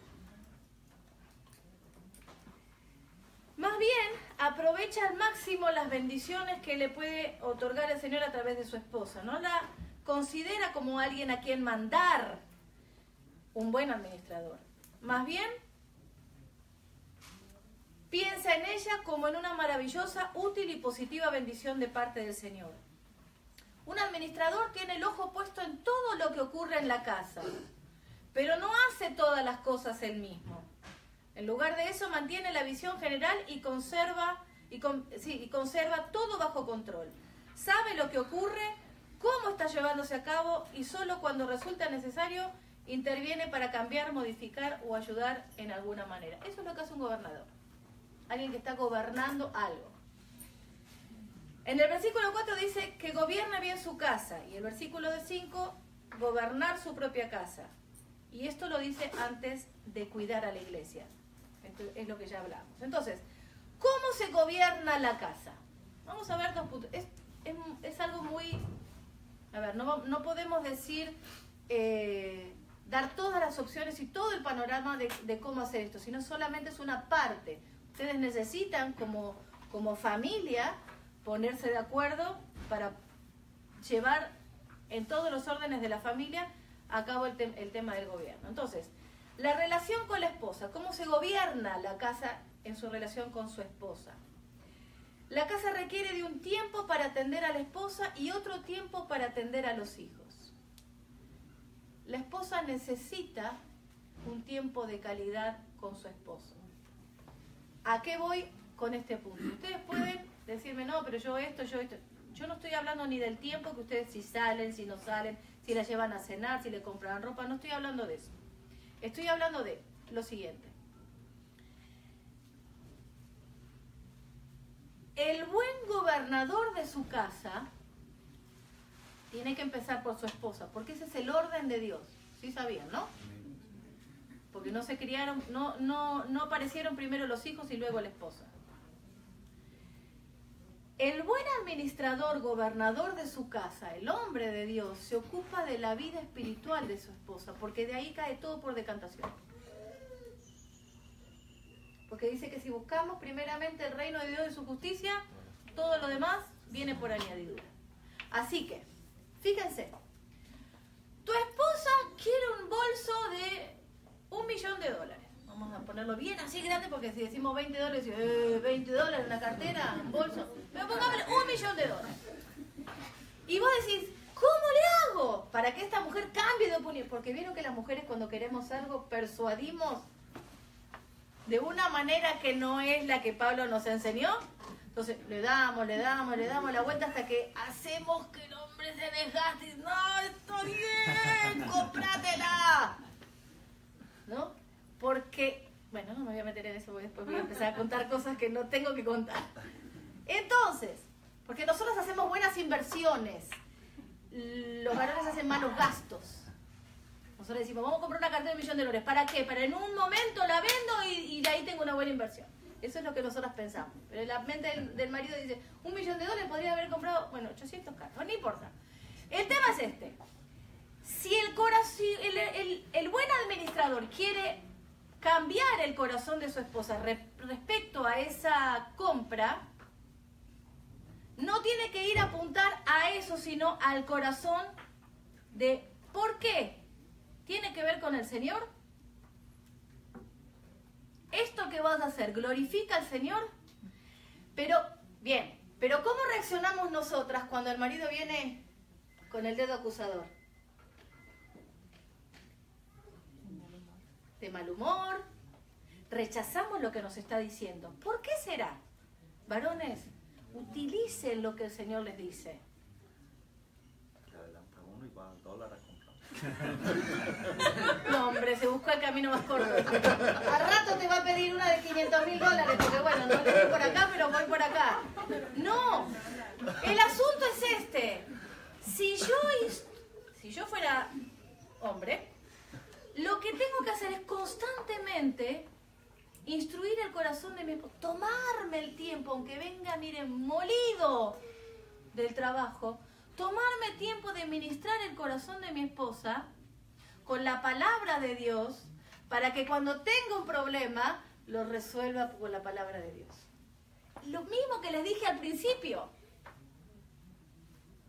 Más bien, aprovecha al máximo las bendiciones que le puede otorgar el Señor a través de su esposa. No la considera como alguien a quien mandar, un buen administrador. Más bien, piensa en ella como en una maravillosa, útil y positiva bendición de parte del Señor. Un administrador tiene el ojo puesto en todo lo que ocurre en la casa, pero no hace todas las cosas él mismo. En lugar de eso, mantiene la visión general y conserva todo bajo control. Sabe lo que ocurre, cómo está llevándose a cabo y solo cuando resulta necesario interviene para cambiar, modificar o ayudar en alguna manera. Eso es lo que hace un gobernador. Alguien que está gobernando algo. En el versículo 4 dice que gobierna bien su casa. Y el versículo 5, gobernar su propia casa. Y esto lo dice antes de cuidar a la iglesia. Esto es lo que ya hablamos. Entonces, ¿cómo se gobierna la casa? Vamos a ver dos puntos. Es algo muy... A ver, no podemos decir... dar todas las opciones y todo el panorama de cómo hacer esto, sino solamente es una parte. Ustedes necesitan como familia ponerse de acuerdo para llevar en todos los órdenes de la familia a cabo el tema del gobierno. Entonces, la relación con la esposa, cómo se gobierna la casa en su relación con su esposa. La casa requiere de un tiempo para atender a la esposa y otro tiempo para atender a los hijos. La esposa necesita un tiempo de calidad con su esposo. ¿A qué voy con este punto? Ustedes pueden decirme, no, pero yo esto. Yo no estoy hablando ni del tiempo que ustedes si salen, si no salen, si la llevan a cenar, si le compran ropa. No estoy hablando de eso. Estoy hablando de lo siguiente. El buen gobernador de su casa tiene que empezar por su esposa, porque ese es el orden de Dios. ¿Sí sabían, no? Porque no se criaron, no aparecieron primero los hijos y luego la esposa. El buen administrador, gobernador de su casa, el hombre de Dios, se ocupa de la vida espiritual de su esposa, porque de ahí cae todo por decantación. Porque dice que si buscamos primeramente el reino de Dios y su justicia, todo lo demás viene por añadidura. Así que, fíjense, tu esposa quiere un bolso de $1.000.000. Vamos a ponerlo bien así grande, porque si decimos $20, $20 en la cartera, un bolso, pero pongámosle $1.000.000. Y vos decís, ¿cómo le hago para que esta mujer cambie de opinión? Porque vieron que las mujeres cuando queremos algo persuadimos de una manera que no es la que Pablo nos enseñó. Entonces le damos la vuelta hasta que hacemos que el hombre se desgaste y dice, no, está bien, cómpratela. ¿No? Porque Bueno, no me voy a meter en eso porque después voy a empezar a contar cosas que no tengo que contar. Entonces, porque nosotros hacemos buenas inversiones, los varones hacen malos gastos. Nosotros decimos, vamos a comprar una cartera de $1.000.000. ¿Para qué? Para en un momento la vendo y de ahí tengo una buena inversión. Eso es lo que nosotros pensamos. Pero en la mente del marido dice, $1.000.000 podría haber comprado, bueno, 800 carros, no importa. El tema es este. Si el buen administrador quiere cambiar el corazón de su esposa respecto a esa compra, no tiene que ir a apuntar a eso, sino al corazón de ¿por qué? ¿Tiene que ver con el Señor? ¿Esto que vas a hacer glorifica al Señor? Pero, bien, pero ¿cómo reaccionamos nosotras cuando el marido viene con el dedo acusador? De mal humor, rechazamos lo que nos está diciendo. ¿Por qué será? Varones, utilicen lo que el Señor les dice. Le adelanta uno y va al dólar a comprar. No, hombre, se busca el camino más corto. Al rato te va a pedir una de $500.000, porque bueno, no le voy por acá, pero voy por acá. No, el asunto es este. Si yo fuera hombre, lo que tengo que hacer es constantemente instruir el corazón de mi esposo, tomarme el tiempo, aunque venga, miren, molido del trabajo, tomarme tiempo de ministrar el corazón de mi esposa con la palabra de Dios, para que cuando tenga un problema, lo resuelva con la palabra de Dios. Lo mismo que les dije al principio.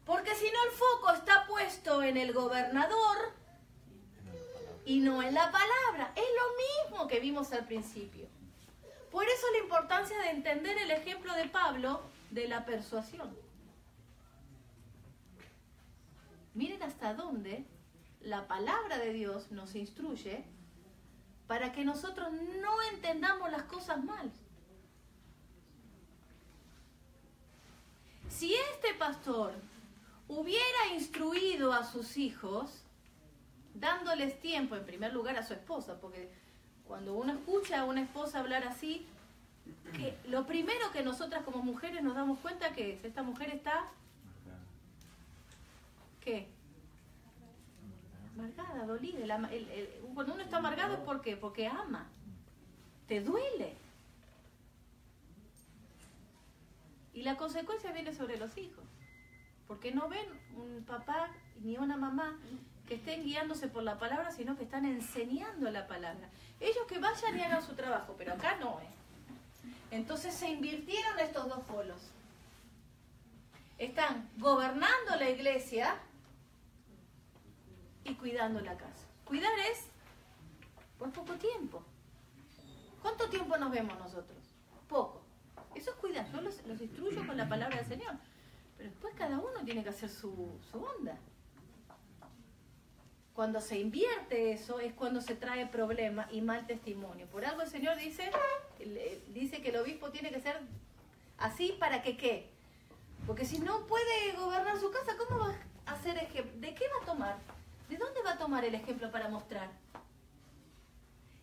Porque si no, el foco está puesto en el gobernador y no en la palabra. Es lo mismo que vimos al principio. Por eso la importancia de entender el ejemplo de Pablo de la persuasión. Miren hasta dónde la palabra de Dios nos instruye para que nosotros no entendamos las cosas mal. Si este pastor hubiera instruido a sus hijos, dándoles tiempo, en primer lugar a su esposa, porque cuando uno escucha a una esposa hablar así, que lo primero que nosotras como mujeres nos damos cuenta que es, esta mujer está, ¿qué? Amargada, dolida. Cuando uno está amargado es ¿por qué? Porque ama, te duele. Y la consecuencia viene sobre los hijos, porque no ven un papá ni una mamá que estén guiándose por la palabra, sino que están enseñando la palabra. Ellos que vayan y hagan su trabajo, pero acá no es. Entonces se invirtieron estos dos polos. Están gobernando la iglesia y cuidando la casa. Cuidar es por poco tiempo. ¿Cuánto tiempo nos vemos nosotros? Poco. Eso es cuidar. Yo los instruyo con la palabra del Señor. Pero después cada uno tiene que hacer su onda. Cuando se invierte eso es cuando se trae problema y mal testimonio. Por algo el Señor dice que el obispo tiene que ser así para que ¿qué? Porque si no puede gobernar su casa, ¿cómo va a hacer ejemplo? ¿De qué va a tomar? ¿De dónde va a tomar el ejemplo para mostrar?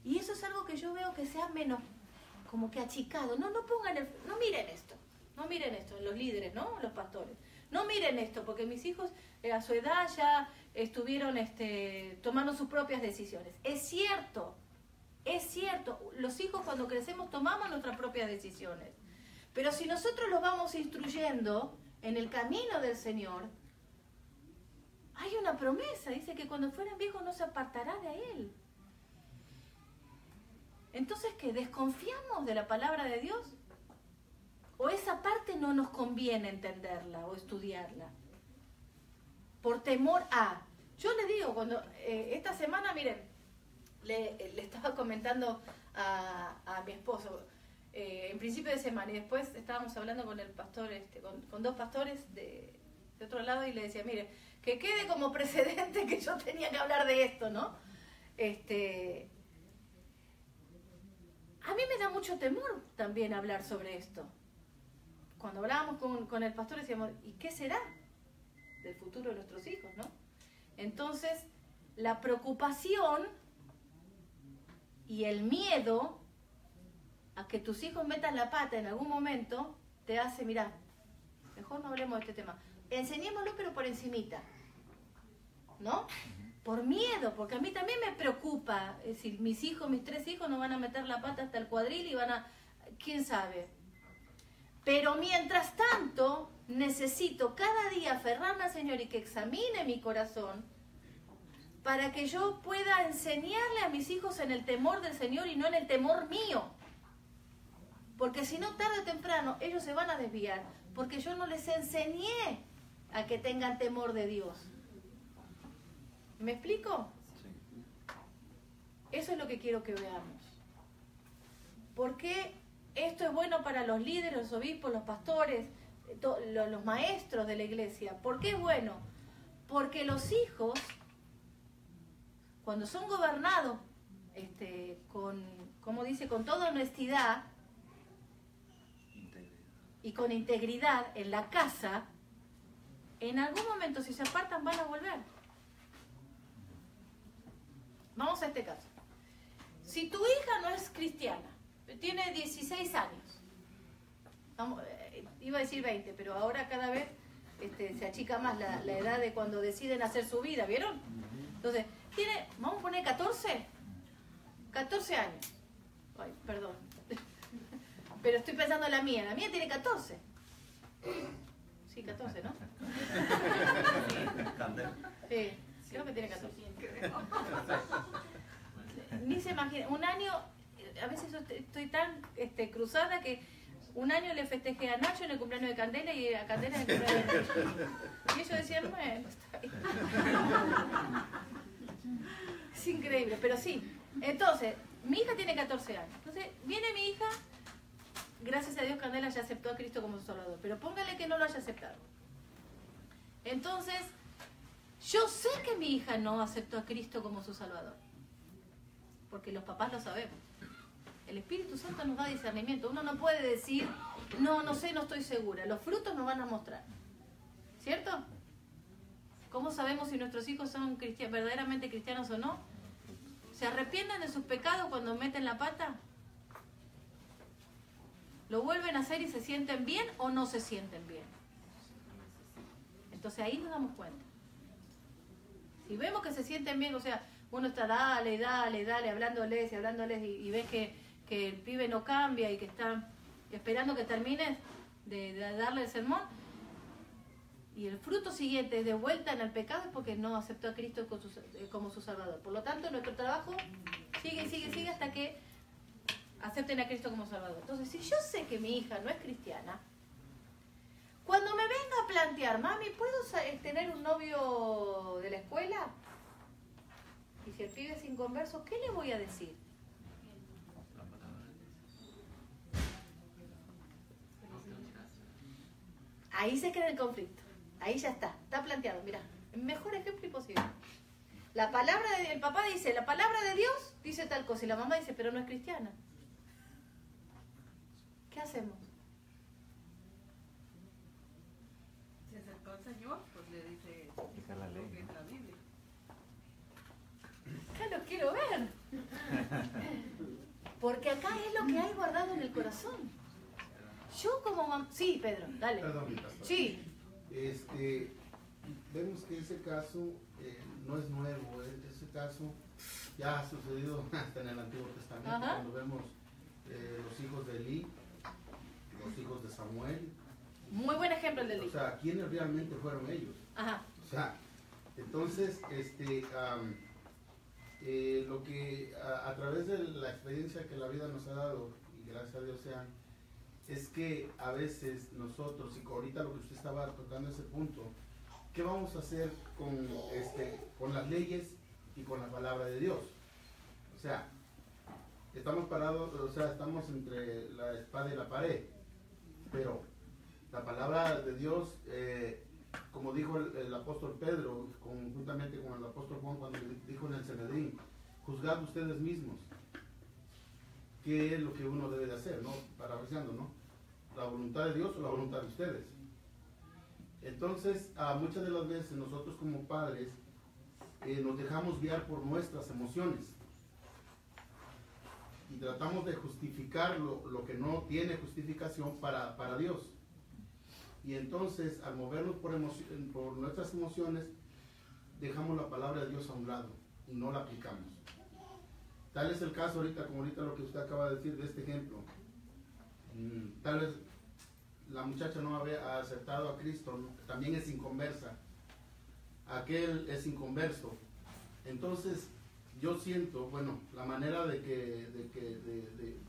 Y eso es algo que yo veo que se ha menos, como que achicado. No miren esto. No miren esto, los líderes, ¿no? Los pastores. No miren esto, porque mis hijos a su edad ya estuvieron tomando sus propias decisiones. Es cierto. Los hijos cuando crecemos tomamos nuestras propias decisiones. Pero si nosotros los vamos instruyendo en el camino del Señor, hay una promesa. Dice que cuando fueran viejos no se apartará de Él. Entonces, ¿qué? ¿Desconfiamos de la palabra de Dios? ¿O esa parte no nos conviene entenderla o estudiarla? Por temor a... Yo le digo, cuando esta semana, miren, le estaba comentando a mi esposo, en principio de semana, y después estábamos hablando con el pastor, con dos pastores de otro lado, y le decía, mire, que quede como precedente que yo tenía que hablar de esto, ¿no? A mí me da mucho temor también hablar sobre esto. Cuando hablábamos con el pastor decíamos, ¿y qué será del futuro de nuestros hijos, no? Entonces, la preocupación y el miedo a que tus hijos metan la pata en algún momento, te hace, mirá, mejor no hablemos de este tema. Enseñémoslo, pero por encimita, ¿no? Por miedo, porque a mí también me preocupa. Es decir, mis 3 hijos no van a meter la pata hasta el cuadril y van a... ¿Quién sabe? Pero mientras tanto, necesito cada día aferrarme al Señor y que examine mi corazón para que yo pueda enseñarle a mis hijos en el temor del Señor y no en el temor mío. Porque si no, tarde o temprano, ellos se van a desviar, porque yo no les enseñé a que tengan temor de Dios. ¿Me explico? Eso es lo que quiero que veamos. ¿Por qué esto es bueno para los líderes, los obispos, los pastores, los maestros de la iglesia? ¿Por qué es bueno? Porque los hijos, cuando son gobernados como dice, con toda honestidad y con integridad en la casa, en algún momento, si se apartan, van a volver. Vamos a este caso. Si tu hija no es cristiana, tiene 16 años, iba a decir 20, pero ahora cada vez se achica más la edad de cuando deciden hacer su vida, ¿vieron? Entonces, vamos a poner 14 años. Ay, perdón. Pero estoy pensando en la mía tiene 14. Sí, 14, ¿no? Sí, creo que tiene 14. Ni se imagina, un año, a veces estoy tan cruzada que un año le festejé a Nacho en el cumpleaños de Candela y a Candela en el cumpleaños de Nacho. Y ellos decían, bueno, está bien. Es increíble, pero sí. Entonces, mi hija tiene 14 años. Entonces, viene mi hija, gracias a Dios Candela ya aceptó a Cristo como su Salvador, pero póngale que no lo haya aceptado. Entonces, yo sé que mi hija no aceptó a Cristo como su Salvador, porque los papás lo sabemos. El Espíritu Santo nos da discernimiento. Uno no puede decir, no sé, no estoy segura. Los frutos nos van a mostrar. ¿Cierto? ¿Cómo sabemos si nuestros hijos son verdaderamente cristianos o no? ¿Se arrepienten de sus pecados cuando meten la pata? ¿Lo vuelven a hacer y se sienten bien o no se sienten bien? Entonces ahí nos damos cuenta. Si vemos que se sienten bien, o sea, uno está dale, hablándoles y ves que el pibe no cambia y que está esperando que termines de darle el sermón, y el fruto siguiente es de vuelta en el pecado, es porque no aceptó a Cristo como su Salvador. Por lo tanto, nuestro trabajo sigue hasta que acepten a Cristo como Salvador. Entonces, si yo sé que mi hija no es cristiana, cuando me venga a plantear, mami, ¿puedo tener un novio de la escuela? Y si el pibe es inconverso, ¿qué le voy a decir? Ahí se queda el conflicto. Ahí ya está planteado. Mira, el mejor ejemplo imposible. El papá dice, la palabra de Dios dice tal cosa, y la mamá dice, pero no es cristiana. ¿Qué hacemos? Se acercó al Señor, pues le dice, aplicar la ley, lo que es la Biblia. Ya lo quiero ver. Porque acá es lo que hay guardado en el corazón. Yo como mamá... Sí, Pedro, dale. Perdón, pastor. Sí. Vemos que ese caso no es nuevo, ese caso ya ha sucedido hasta en el Antiguo Testamento. Ajá. Cuando vemos los hijos de Elí, los hijos de Samuel. Muy buen ejemplo el del O libro. sea, ¿quiénes realmente fueron ellos? Ajá. O sea, entonces, lo que a través de la experiencia que la vida nos ha dado, y gracias a Dios sean, es que a veces nosotros, y ahorita lo que usted estaba tocando ese punto, ¿qué vamos a hacer con las leyes y con la palabra de Dios? O sea, estamos parados, o sea, estamos entre la espada y la pared, pero la palabra de Dios, como dijo el apóstol Pedro, conjuntamente con el apóstol Juan cuando dijo en el Sanedrín, juzgad ustedes mismos qué es lo que uno debe de hacer, ¿no? Parafraseando, ¿no? La voluntad de Dios o la voluntad de ustedes. Entonces, muchas de las veces nosotros como padres nos dejamos guiar por nuestras emociones. y tratamos de justificar lo que no tiene justificación para Dios. Y entonces, al movernos por nuestras emociones, dejamos la palabra de Dios a un lado y no la aplicamos. Tal es el caso ahorita, como ahorita lo que usted acaba de decir de este ejemplo. Tal vez la muchacha no había aceptado a Cristo, también es inconversa. Aquel es inconverso. Entonces, yo siento, bueno, la manera de que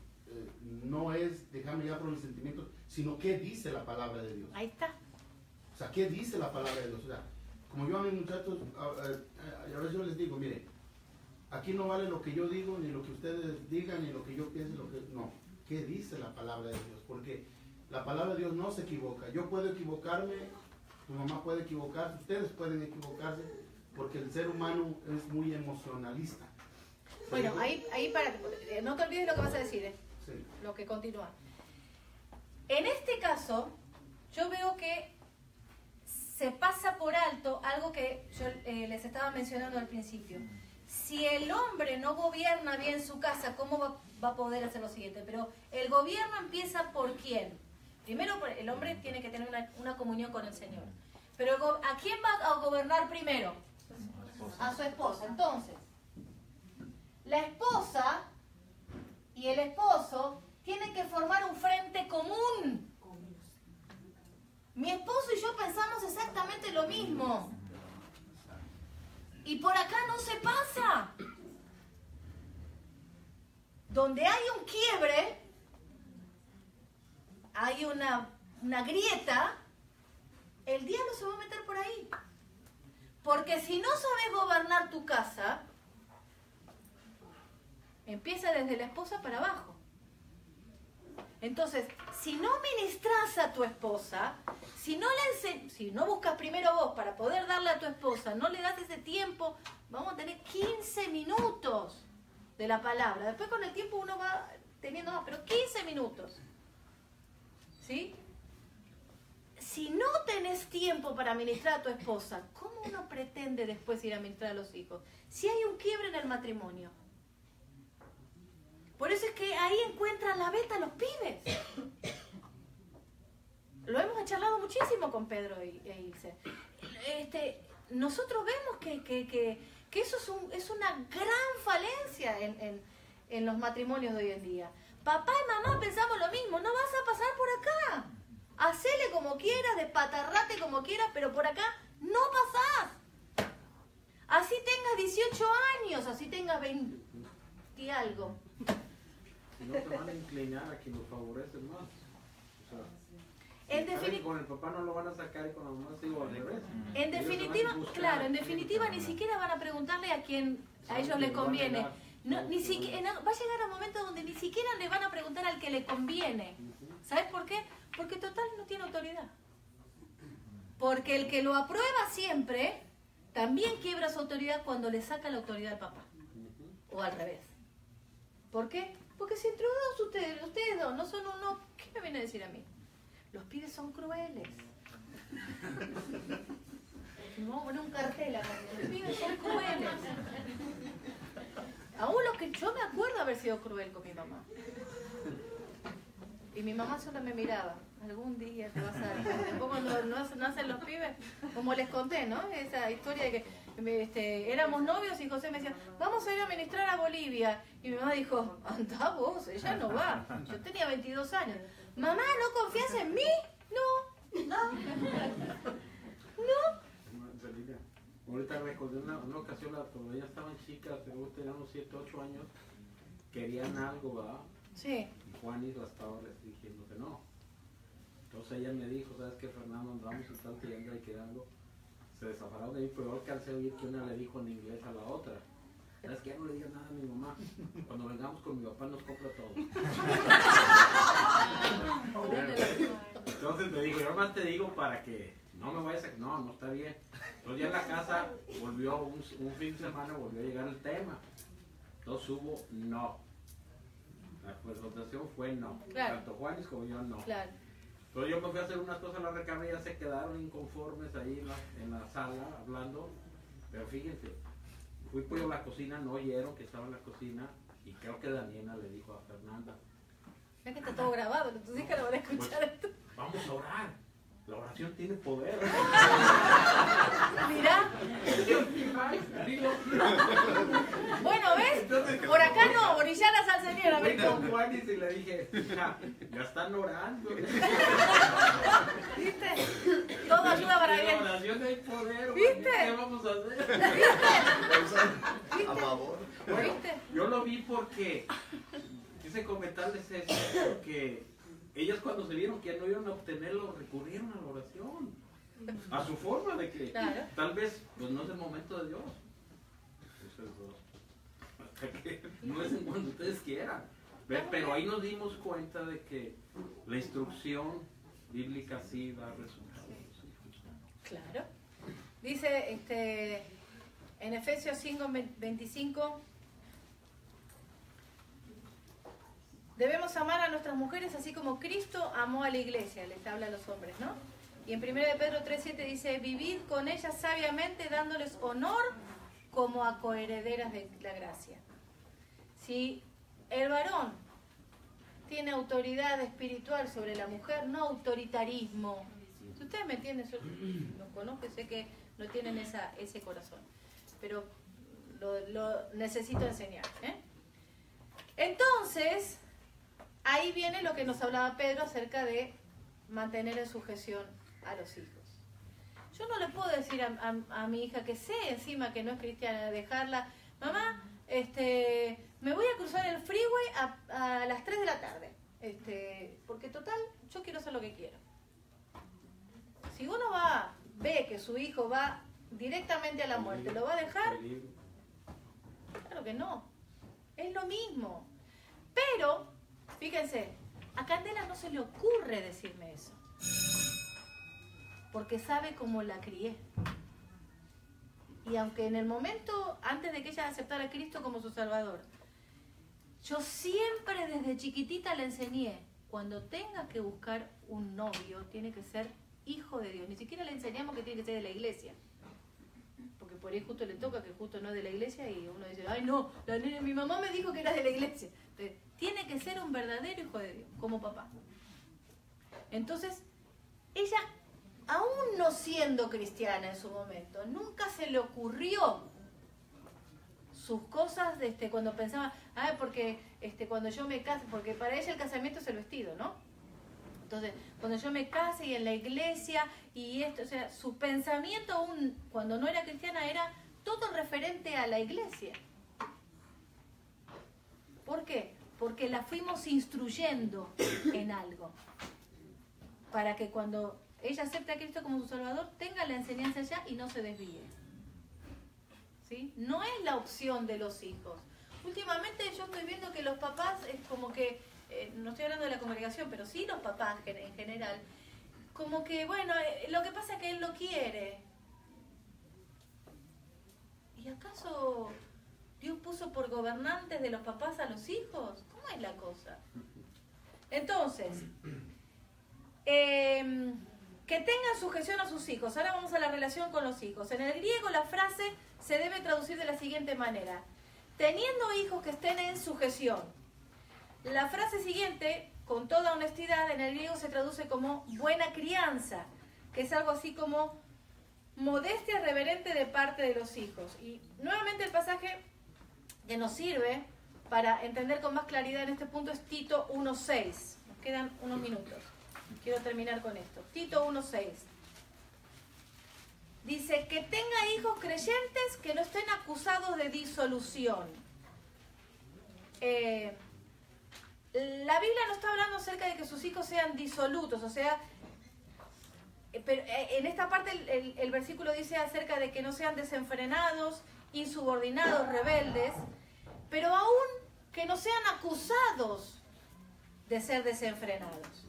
no es dejarme ya por mis sentimientos, sino qué dice la palabra de Dios. Ahí está. O sea, ¿qué dice la palabra de Dios? O sea, como yo a mis muchachos, a veces yo les digo, mire, aquí no vale lo que yo digo, ni lo que ustedes digan, ni lo que yo piense, no. ¿Qué dice la palabra de Dios? Porque la palabra de Dios no se equivoca. Yo puedo equivocarme, tu mamá puede equivocarse, ustedes pueden equivocarse, porque el ser humano es muy emocionalista. Bueno, ahí para, no te olvides lo que vas a decir, Sí. lo que continúa. En este caso, yo veo que se pasa por alto algo que yo les estaba mencionando al principio. Si el hombre no gobierna bien su casa, ¿cómo va a poder hacer lo siguiente? Pero el gobierno empieza por quién. Primero, el hombre tiene que tener una comunión con el Señor. Pero ¿a quién va a gobernar primero? A su esposa. Entonces, la esposa y el esposo tienen que formar un frente común. Mi esposo y yo pensamos exactamente lo mismo. Y por acá no se pasa. Donde hay un quiebre, hay una grieta, el diablo se va a meter por ahí. Porque si no sabes gobernar tu casa, empieza desde la esposa para abajo. Entonces, si no ministras a tu esposa, si no buscas primero vos para poder darle a tu esposa, no le das ese tiempo, vamos a tener 15 minutos de la palabra. Después con el tiempo uno va teniendo más, pero 15 minutos. ¿Sí? Si no tenés tiempo para ministrar a tu esposa, ¿cómo uno pretende después ir a ministrar a los hijos? Si hay un quiebre en el matrimonio. Por eso es que ahí encuentran la beta los pibes. Lo hemos charlado muchísimo con Pedro e Ilse. Nosotros vemos que eso es una gran falencia en los matrimonios de hoy en día. Papá y mamá pensamos lo mismo, no vas a pasar por acá. Hacele como quieras, despatarrate como quieras, pero por acá no pasás. Así tengas 18 años, así tengas 20 y algo. Y no te van a inclinar a quien los favorece más. O sea, En definitiva, con el papá no lo van a sacar y con la mamá sí o al revés. en definitiva, claro, en definitiva ni siquiera van a preguntarle a quien a ellos les conviene. No, ni siquiera, va a llegar un momento donde ni siquiera le van a preguntar al que le conviene. ¿Sabes por qué? Porque total no tiene autoridad. Porque el que lo aprueba siempre también quiebra su autoridad cuando le saca la autoridad al papá. O al revés. ¿Por qué? Porque si entre ustedes dos no son uno, ¿qué me viene a decir a mí? Los pibes son crueles. Vamos a poner un cartel acá. Los pibes son crueles. Aún lo que yo me acuerdo haber sido cruel con mi mamá. Y mi mamá solo me miraba. Algún día te vas a dar cuenta. Después cuando no hacen los pibes, como les conté, ¿no? Esa historia de que éramos novios y José me decía, vamos a ir a ministrar a Bolivia. Y mi mamá dijo, anda vos, ella no va. Yo tenía 22 años. Mamá, ¿no confías en mí? No. Ahorita recordé una ocasión cuando ellas estaban chicas, pero tenían unos 7, 8 años, querían algo, ¿verdad? Sí. Y Juanis la estaba diciendo que no. Entonces ella me dijo, ¿sabes qué, Fernando? Andamos y tal, queriendo y quedando. Se desampararon de mí, pero yo alcancé a oír que una le dijo en inglés a la otra. ¿Sabes qué? Ya no le digas nada a mi mamá. Cuando vengamos con mi papá nos compra todo. Entonces me dijo, yo más te digo para que no me vayas a... No está bien. Entonces ya en la casa volvió, un fin de semana volvió a llegar el tema. Entonces hubo no. La presentación fue no. Claro. Tanto Juanis como yo no. Claro. Entonces yo me fui a hacer unas cosas en la recámara y ya se quedaron inconformes ahí en la sala hablando. Pero fíjense, fui por la cocina, no oyeron que estaba en la cocina Y creo que Daniela le dijo a Fernanda, Es que está todo grabado, tus hijas lo van a escuchar esto. vamos a orar. La oración tiene poder. Mirá. Bueno, ¿ves? Por acá no, orillanas al Señor. A ver Fui con cómo. Juanis y le dije, hija, ya están orando. ¿Viste? Todo ayuda para En la bien. oración hay poder. ¿Viste? ¿Qué vamos a hacer? A favor. Bueno, ¿Viste? yo lo vi porque quise comentarles eso, porque ellas cuando se vieron que ya no iban a obtenerlo, recurrieron a la oración, a su forma de que Claro. tal vez pues no es el momento de Dios. Hasta que no es en cuando ustedes quieran. Pero ahí nos dimos cuenta de que la instrucción bíblica sí da resultados. Claro. Dice en Efesios 5:25, debemos amar a nuestras mujeres así como Cristo amó a la iglesia, les habla a los hombres, ¿no? Y en 1 de Pedro 3:7 dice, vivid con ellas sabiamente dándoles honor como a coherederas de la gracia. Si el varón tiene autoridad espiritual sobre la mujer, no autoritarismo. Si ustedes me entienden, yo los conozco, sé que no tienen ese corazón, pero lo necesito enseñar, ¿eh? Entonces, ahí viene lo que nos hablaba Pedro acerca de mantener en sujeción a los hijos. Yo no le puedo decir a mi hija que sé encima que no es cristiana, dejarla, mamá, me voy a cruzar el freeway a las 3 de la tarde, porque total, yo quiero hacer lo que quiero. Si uno ve que su hijo va directamente a la muerte, ¿lo va a dejar? Claro que no. Es lo mismo. Pero, fíjense, a Candela no se le ocurre decirme eso. Porque sabe cómo la crié. Y aunque en el momento, antes de que ella aceptara a Cristo como su Salvador, yo siempre desde chiquitita le enseñé, cuando tenga que buscar un novio, tiene que ser hijo de Dios. Ni siquiera le enseñamos que tiene que ser de la iglesia. Porque por ahí justo le toca que justo no es de la iglesia y uno dice, ay no, mi mamá me dijo que era de la iglesia. Entonces, tiene que ser un verdadero hijo de Dios, como papá. Entonces, ella, aún no siendo cristiana en su momento, nunca se le ocurrió sus cosas cuando pensaba, porque cuando yo me case, porque para ella el casamiento es el vestido, ¿no? Entonces, cuando yo me case y en la iglesia y esto, o sea, su pensamiento aún cuando no era cristiana era todo referente a la iglesia. ¿Por qué? Porque la fuimos instruyendo en algo. Para que cuando ella acepte a Cristo como su Salvador, tenga la enseñanza ya y no se desvíe. ¿Sí? No es la opción de los hijos. Últimamente yo estoy viendo que los papás es como que, no estoy hablando de la congregación, pero sí los papás en general, como que, bueno, lo que pasa es que él lo quiere. ¿Y acaso Dios puso por gobernantes de los papás a los hijos? ¿Cómo es la cosa? Entonces, que tengan sujeción a sus hijos. Ahora vamos a la relación con los hijos. En el griego la frase se debe traducir de la siguiente manera: teniendo hijos que estén en sujeción. La frase siguiente, con toda honestidad, en el griego se traduce como buena crianza, que es algo así como modestia reverente de parte de los hijos. Y nuevamente el pasaje que nos sirve para entender con más claridad en este punto es Tito 1:6. Nos quedan unos minutos. Quiero terminar con esto. Tito 1:6. Dice que tenga hijos creyentes que no estén acusados de disolución. La Biblia no está hablando acerca de que sus hijos sean disolutos, o sea, pero en esta parte el versículo dice acerca de que no sean desenfrenados, insubordinados, rebeldes, pero aún que no sean acusados de ser desenfrenados.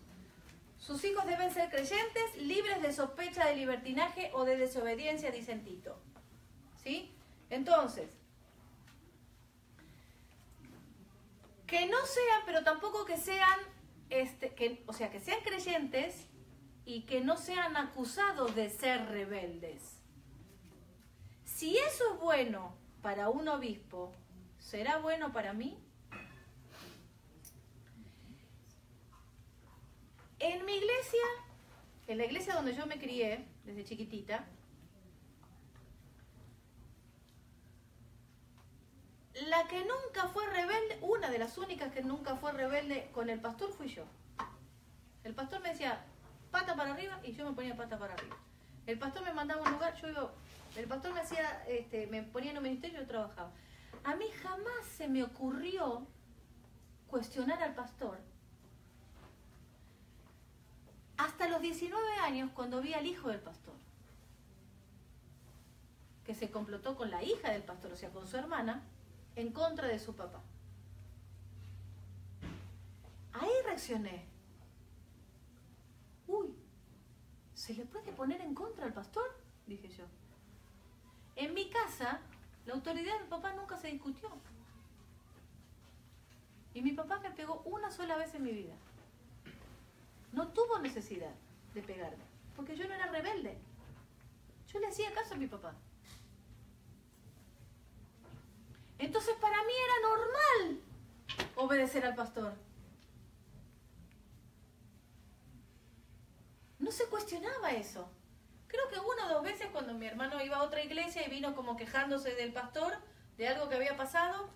Sus hijos deben ser creyentes, libres de sospecha de libertinaje o de desobediencia, dice Tito. ¿Sí? Entonces, que no sean, pero tampoco que sean, o sea, que sean creyentes y que no sean acusados de ser rebeldes. Si eso es bueno para un obispo, ¿será bueno para mí? En mi iglesia, en la iglesia donde yo me crié, desde chiquitita, la que nunca fue rebelde, una de las únicas que nunca fue rebelde con el pastor fui yo. El pastor me decía, pata para arriba, y yo me ponía pata para arriba. El pastor me mandaba a un lugar, yo iba, el pastor me hacía, me ponía en un ministerio y yo trabajaba. A mí jamás se me ocurrió cuestionar al pastor. Hasta los 19 años, cuando vi al hijo del pastor, que se complotó con la hija del pastor, o sea, con su hermana, en contra de su papá. Ahí reaccioné. Uy, ¿se le puede poner en contra al pastor? Dije yo. En mi casa, la autoridad del papá nunca se discutió. Y mi papá me pegó una sola vez en mi vida. No tuvo necesidad de pegarme, porque yo no era rebelde. Yo le hacía caso a mi papá. Entonces para mí era normal obedecer al pastor. No se cuestionaba eso. Creo que una o dos veces cuando mi hermano iba a otra iglesia y vino como quejándose del pastor, de algo que había pasado.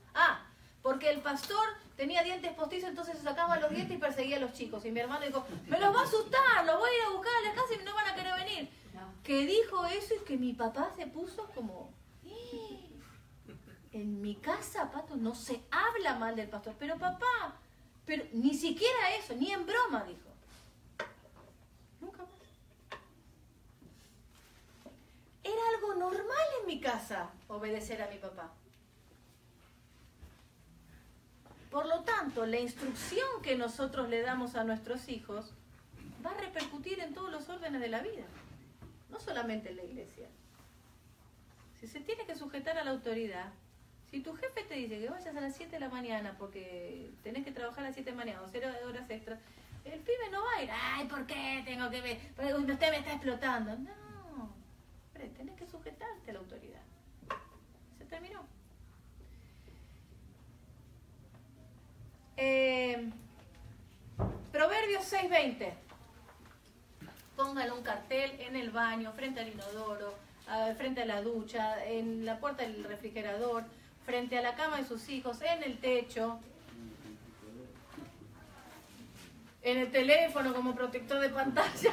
Porque el pastor tenía dientes postizos, entonces se sacaba los dientes y perseguía a los chicos. Y mi hermano dijo, me los va a asustar, los voy a ir a buscar a la casa y no van a querer venir. Que dijo eso y que mi papá se puso como... En mi casa, Pato, no se habla mal del pastor. Pero papá, pero ni siquiera eso, ni en broma, dijo. Nunca más. Era algo normal en mi casa obedecer a mi papá. Por lo tanto, la instrucción que nosotros le damos a nuestros hijos va a repercutir en todos los órdenes de la vida, no solamente en la iglesia. Si se tiene que sujetar a la autoridad, si tu jefe te dice que vayas a las 7 de la mañana porque tenés que trabajar a las 7 de la mañana o 0 horas extras, el pibe no va a ir, ay, ¿por qué tengo que ver? Porque usted me está explotando. No, hombre, tenés que sujetarte a la autoridad. Se terminó. Proverbios 6:20. Póngale un cartel en el baño, frente al inodoro, frente a la ducha, en la puerta del refrigerador, frente a la cama de sus hijos, en el techo, en el teléfono como protector de pantalla.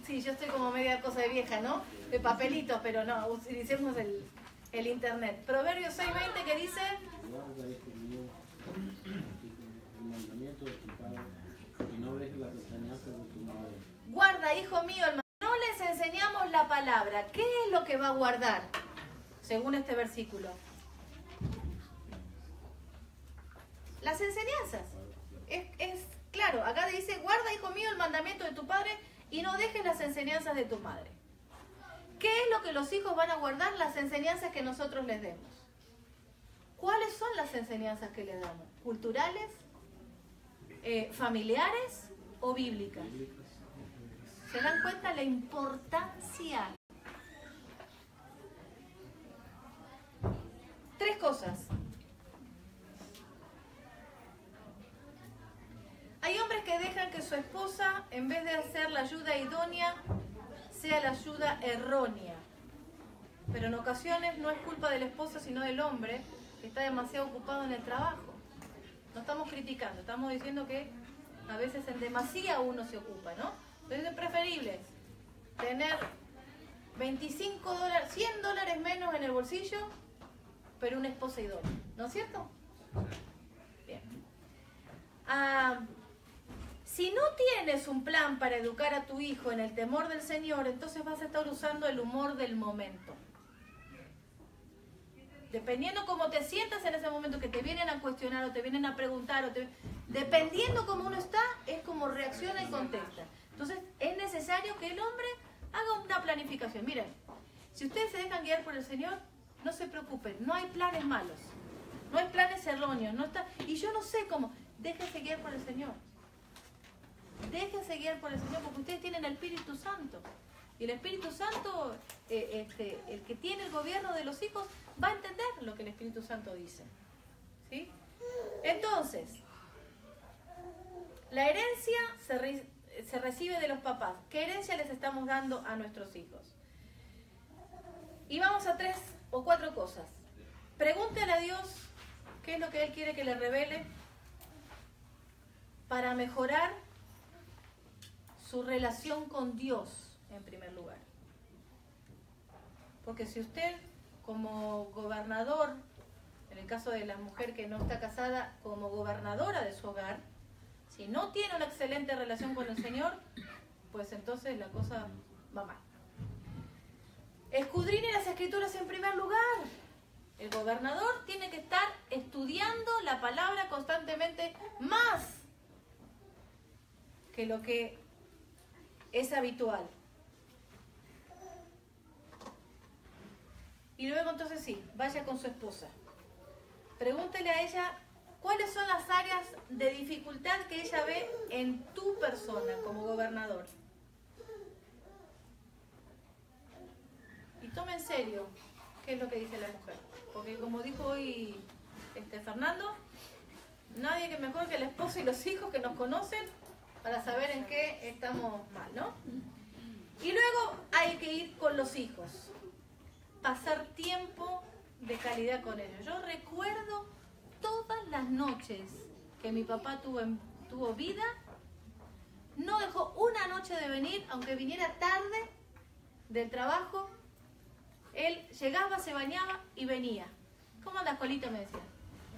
Sí, yo estoy como media cosa de vieja, ¿no? De papelitos, pero no, utilicemos el internet. Proverbios 6:20 que dice... Guarda, hijo mío, no les enseñamos la palabra. ¿Qué es lo que va a guardar? Según este versículo. Las enseñanzas. Es claro, acá dice, guarda, hijo mío, el mandamiento de tu padre y no dejes las enseñanzas de tu madre. ¿Qué es lo que los hijos van a guardar? Las enseñanzas que nosotros les demos. ¿Cuáles son las enseñanzas que les damos? ¿Culturales? ¿Familiares o bíblicas? ¿Se dan cuenta la importancia? 3 cosas. Hay hombres que dejan que su esposa, en vez de hacer la ayuda idónea, sea la ayuda errónea. Pero en ocasiones no es culpa de la esposa, sino del hombre, que está demasiado ocupado en el trabajo. No estamos criticando, estamos diciendo que a veces en demasía uno se ocupa, ¿no? Entonces es preferible tener $25, $100 menos en el bolsillo, pero una esposa idónea, ¿no es cierto? Bien. Si no tienes un plan para educar a tu hijo en el temor del Señor, entonces vas a estar usando el humor del momento. Dependiendo cómo te sientas en ese momento, que te vienen a cuestionar o te vienen a preguntar, dependiendo cómo uno está, es como reacciona y contesta. Entonces es necesario que el hombre haga una planificación. Miren, si ustedes se dejan guiar por el Señor, no se preocupen, no hay planes malos, no hay planes erróneos, y yo no sé cómo. Déjense guiar por el Señor. Déjense guiar por el Señor, porque ustedes tienen el Espíritu Santo. Y el Espíritu Santo, el que tiene el gobierno de los hijos, va a entender lo que el Espíritu Santo dice. ¿Sí? Entonces, La herencia se recibe de los papás. ¿Qué herencia les estamos dando a nuestros hijos? Y vamos a 3 o 4 cosas. Pregúntele a Dios qué es lo que Él quiere que le revele para mejorar su relación con Dios, en primer lugar. Porque si usted, como gobernador, en el caso de la mujer que no está casada, como gobernadora de su hogar, si no tiene una excelente relación con el Señor, pues entonces la cosa va mal. Escudriñe las Escrituras en primer lugar. El gobernador tiene que estar estudiando la palabra constantemente, más que lo que es habitual. Y luego entonces sí, vaya con su esposa. Pregúntele a ella cuáles son las áreas de dificultad que ella ve en tu persona como gobernador. Y tome en serio qué es lo que dice la mujer. Porque como dijo hoy Fernando, nadie que mejor que el esposo y los hijos que nos conocen para saber en qué estamos mal, ¿no? Y luego hay que ir con los hijos. Pasar tiempo de calidad con ellos. Yo recuerdo todas las noches que mi papá tuvo vida, no dejó una noche de venir, aunque viniera tarde del trabajo. Él llegaba, se bañaba y venía. ¿Cómo andas, Colita? Me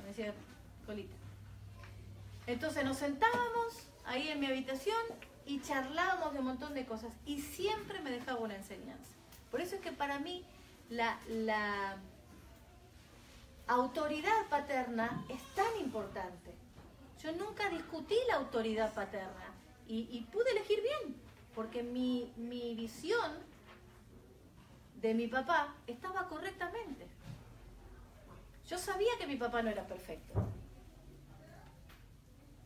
decía Colita. Entonces nos sentábamos ahí en mi habitación y charlábamos de un montón de cosas. Y siempre me dejaba una enseñanza. Por eso es que para mí la autoridad paterna es tan importante. Yo nunca discutí la autoridad paterna y pude elegir bien, porque mi visión de mi papá estaba correctamente. Yo sabía que mi papá no era perfecto,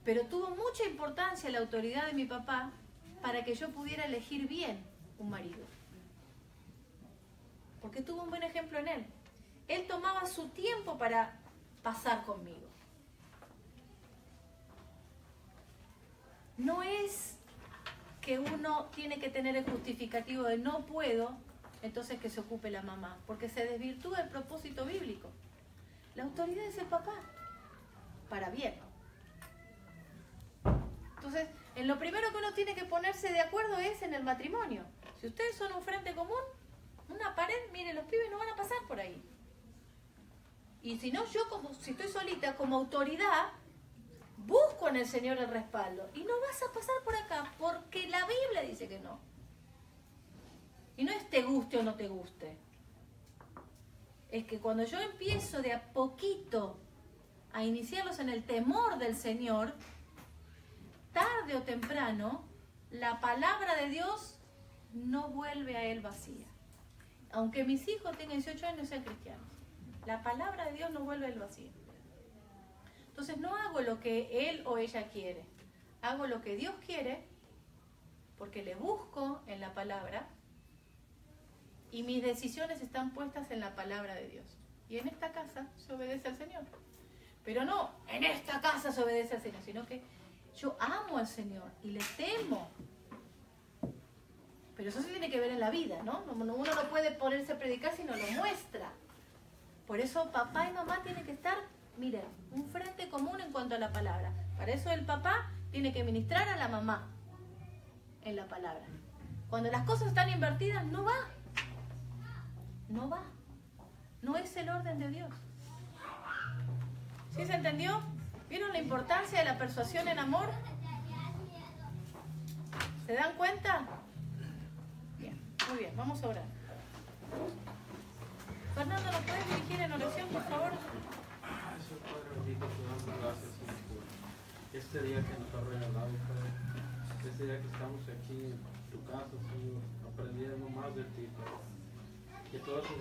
pero tuvo mucha importancia la autoridad de mi papá para que yo pudiera elegir bien un marido. Porque tuvo un buen ejemplo en él. Él tomaba su tiempo para pasar conmigo. No es que uno tiene que tener el justificativo de no puedo, entonces que se ocupe la mamá, porque se desvirtúa el propósito bíblico. La autoridad es el papá, para bien. Entonces, en lo primero que uno tiene que ponerse de acuerdo es en el matrimonio. Si ustedes son un frente común, una pared, mire, los pibes no van a pasar por ahí. Y si no, yo si estoy solita como autoridad, busco en el Señor el respaldo. Y no vas a pasar por acá, porque la Biblia dice que no. Y no es te guste o no te guste. Es que cuando yo empiezo de a poquito a iniciarlos en el temor del Señor, tarde o temprano, la palabra de Dios no vuelve a Él vacía. Aunque mis hijos tengan 18 años y sean cristianos, la palabra de Dios no vuelve a Él vacía. Entonces no hago lo que él o ella quiere, hago lo que Dios quiere, porque le busco en la palabra y mis decisiones están puestas en la palabra de Dios. Y en esta casa se obedece al Señor. Pero no, en esta casa se obedece al Señor, sino que yo amo al Señor y le temo. Pero eso se tiene que ver en la vida, ¿no? Uno no puede ponerse a predicar si no lo muestra. Por eso papá y mamá tienen que estar, miren, un frente común en cuanto a la palabra. Para eso el papá tiene que ministrar a la mamá en la palabra. Cuando las cosas están invertidas, no va. No va. No es el orden de Dios. ¿Sí se entendió? ¿Vieron la importancia de la persuasión en amor? ¿Se dan cuenta? Bien, muy bien, vamos a orar. Fernando, ¿nos puedes dirigir en oración, por favor? Gracias, Padre bendito, te damos gracias, Señor, por este día que nos ha regalado, Padre. Este día que estamos aquí en tu casa, Señor, aprendiendo más de ti, Padre. Que todas tus